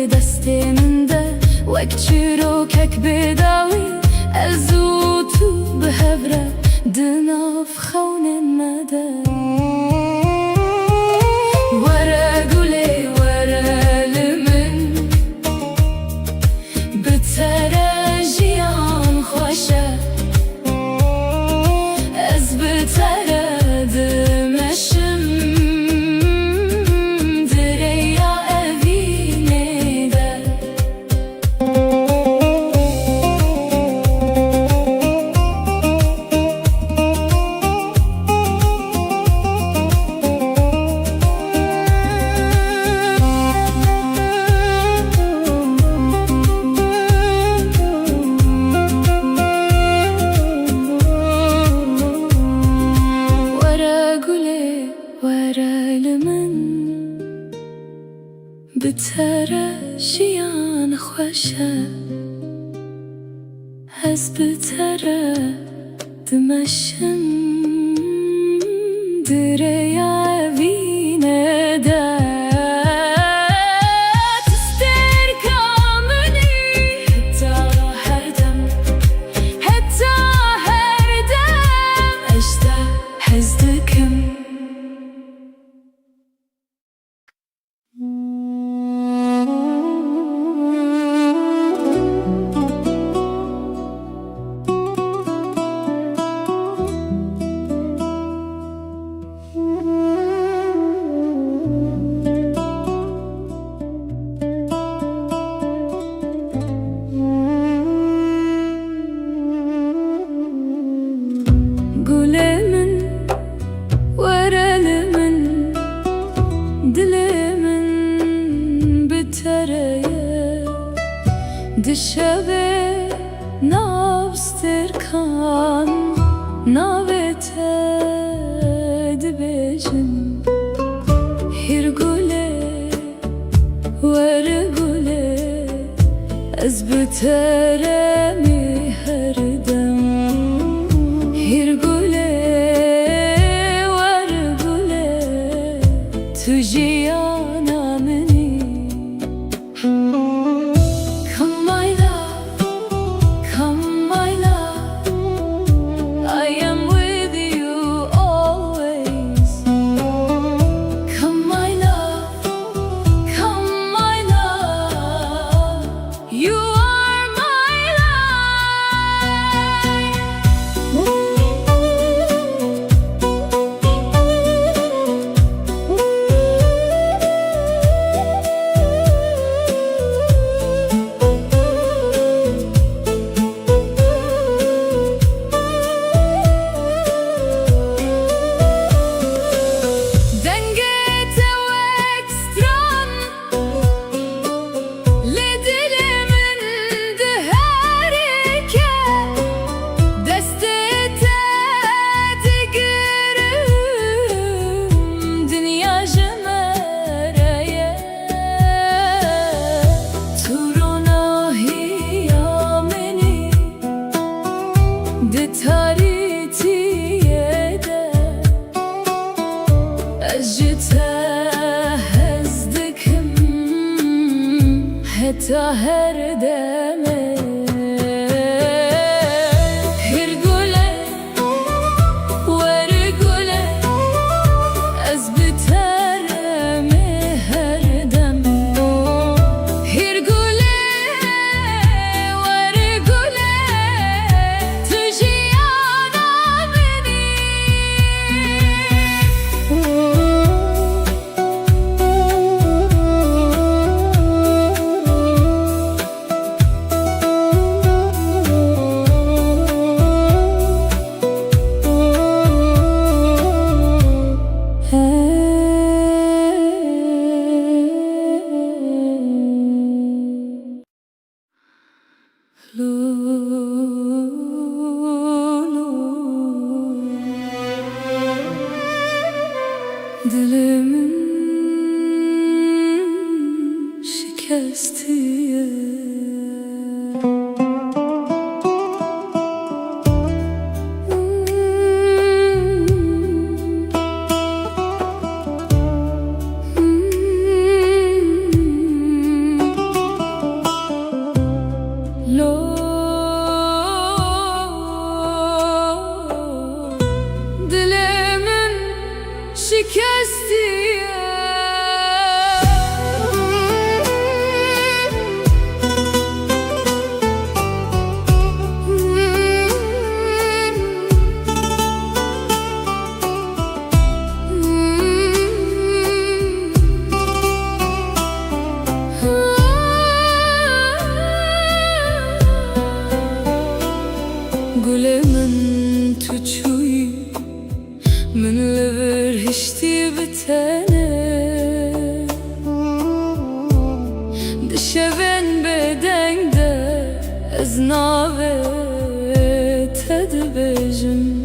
دسته من ده وک چیروکک بداوی از او تو به هفره دناف خون الندى ورا قولي ورا لمن بتراجيان خوشة از بترد مشم دريا أبيني ده بتراجيان خوشة از بترد مشم دريا أبيني ده دشبه نابستر کان نابت دبجن هر گله ور گله از بترمی هر دم هر گله ور گله تو جیانا منی حتى هر دمه هر گله ور گله از بترمه هر دمه هر گله ور گله تو جیانا منی Dilimin şikestiye Dile گل من تو چوی من لبر هشتی بتنه دشون بدنگ ده از ناوه تد بجم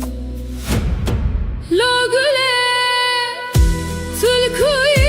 لو گله تلکوی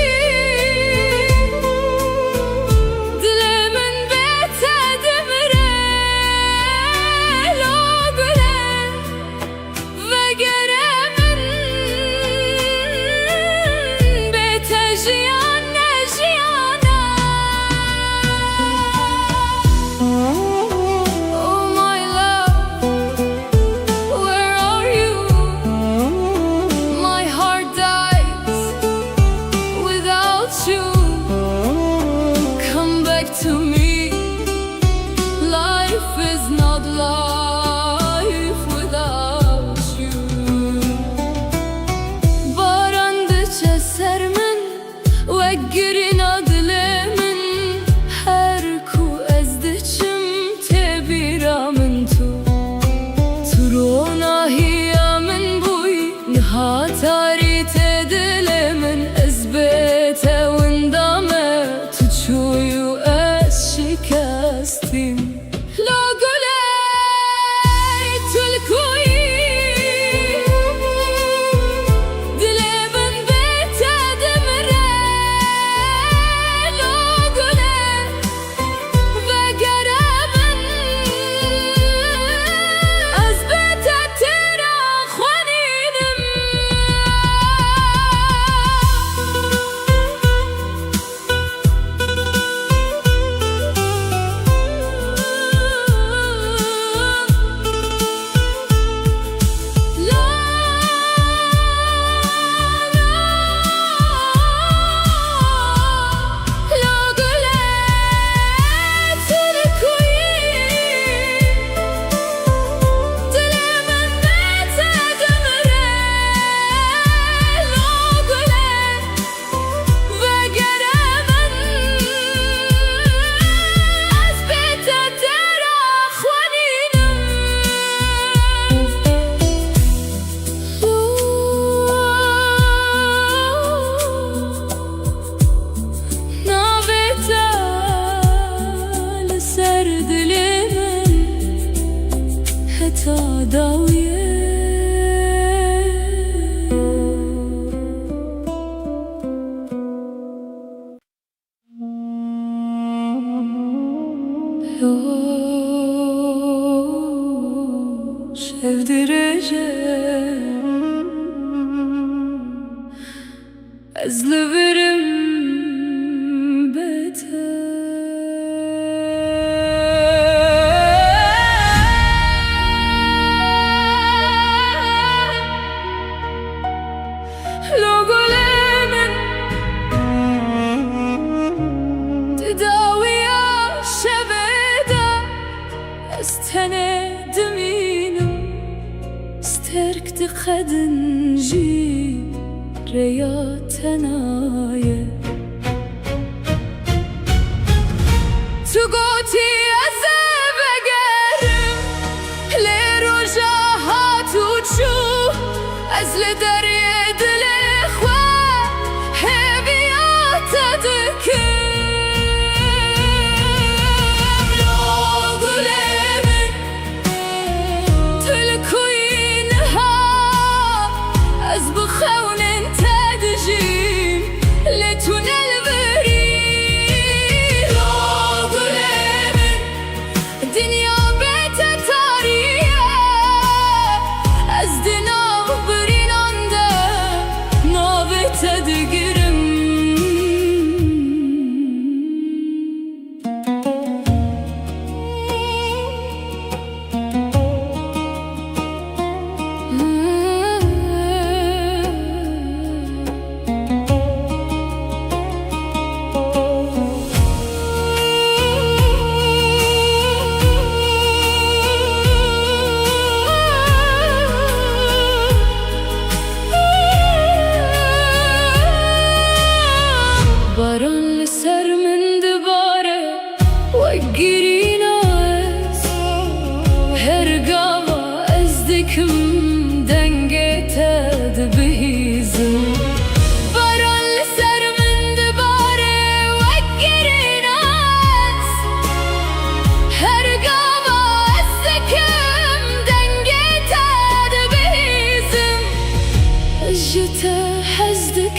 to me, life is not life without you. Barandıça sermin ve girin adlemin her ku ezdiçim tebiramın turona hiyamin buy nihatari tedilemin ezbete windame tuçuyu شکستیم لا گله تلکوی دل من به تدمره لا گله وگره من از بت ترا خوانینم داویه sevdireceğim ezleverim beter استركت خدنجي رياتنا تقوتي أزبقرم لرجاها تشوف أزل دريد الإخوة هبيات تذكر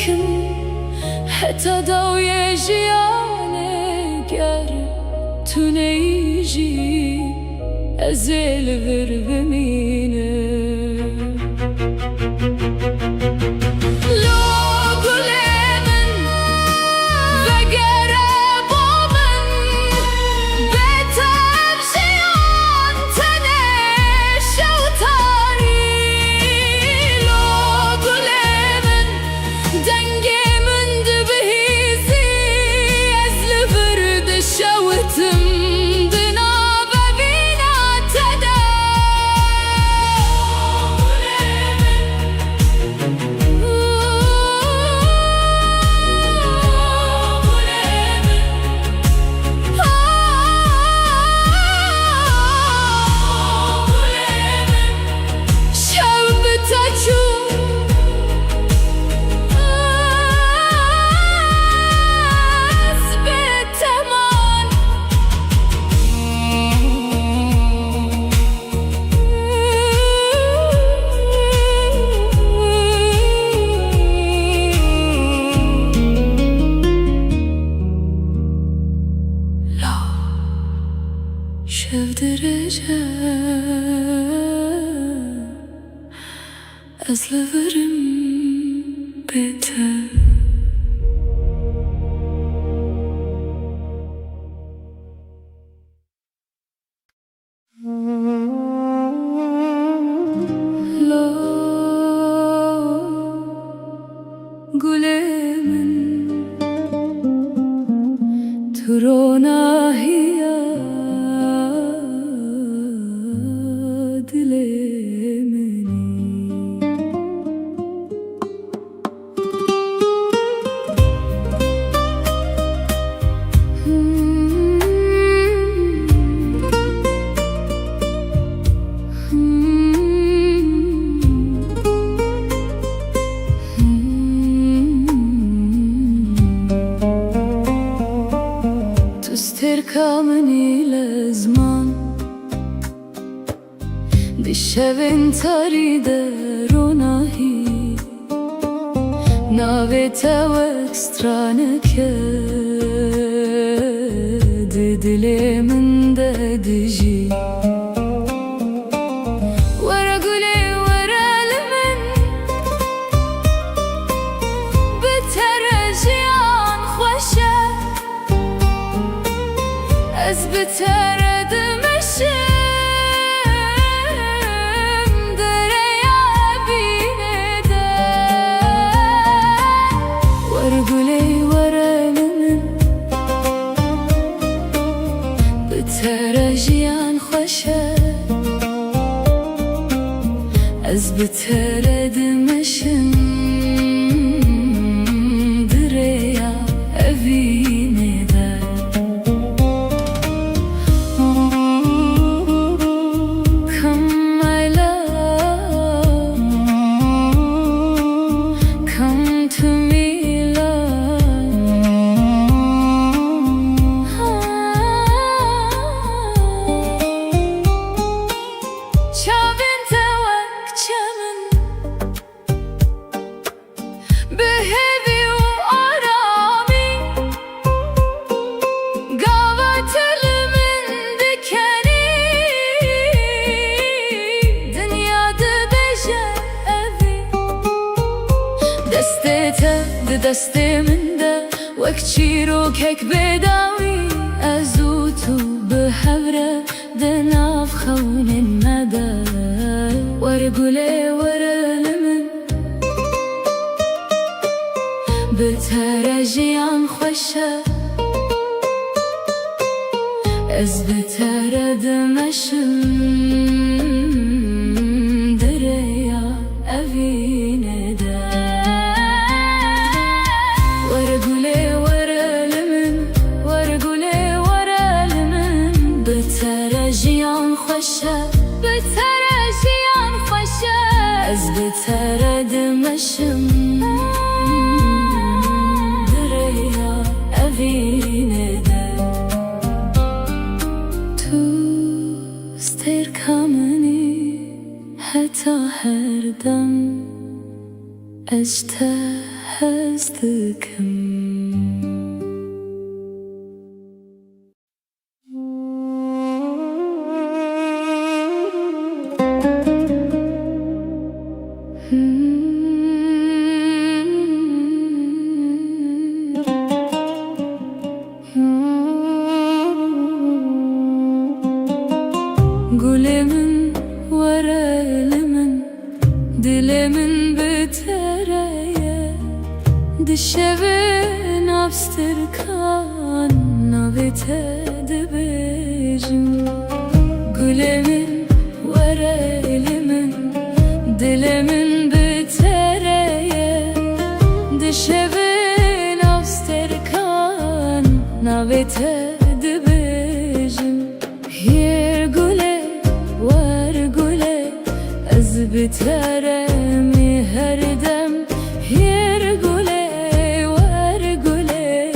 دكن حتى دوي جياني گر تو نیجی ازل ور بمینه شفدرجة أزلفرم بيته لو قلمن ترونا هي تركمني لزمان بشوين تريد روناهي ناويتا واكسترانك دلي من دجي ورا قولي ورا لمن بترجيان خوشة أزبترد مشم دريا بيندا ورقولي ورا لمن بترجيان خوشة أزبترد مشم دريا بيندا دستي من ده وكتشيرو كيك بداوي أزوتو بحبرة دناف خون المدى ورقولي ورا لمن بترجيان خوشة أزبترد مشم دريا أفين دا بترجيان خوشة بترجيان خوشة أزبترد مشم دريا أفين دا تو استركمني حتى هردم أجتهد hezdikim. Gülemin var elimin, dilimin bitereye, dişevin abstırkan navitedi bejim. Gülemin var elimin, dilimin bitereye, dişevin abstırkan navitedi bejim. Yer güle var güle ez biteremi her dem. Yer güle var güle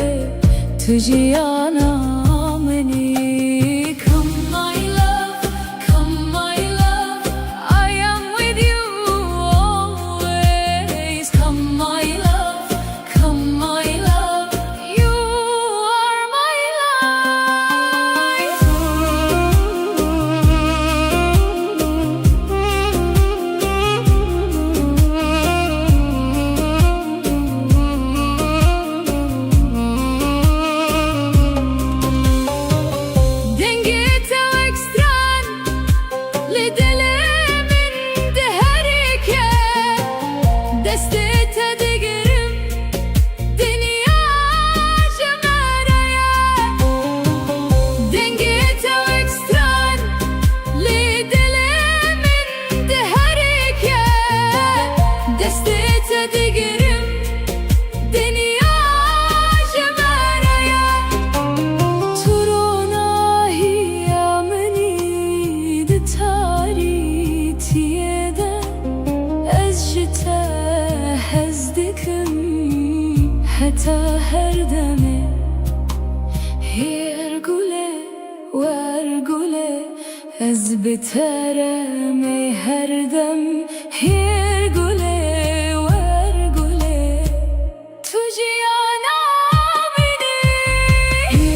tujiyana meni. Come my love, come my love, I am with you always. Come my love, come my love, you are my life. Dengete ekstran lidelemin deherike, destete digerim dünya cemereye. Dengete ekstran lidelemin deherike, destete digerim dünya cemereye. Turona hiyameni de taritiyede, ez jite hezdikim heta her deme. Yer güle var güle ez biteremi her dem.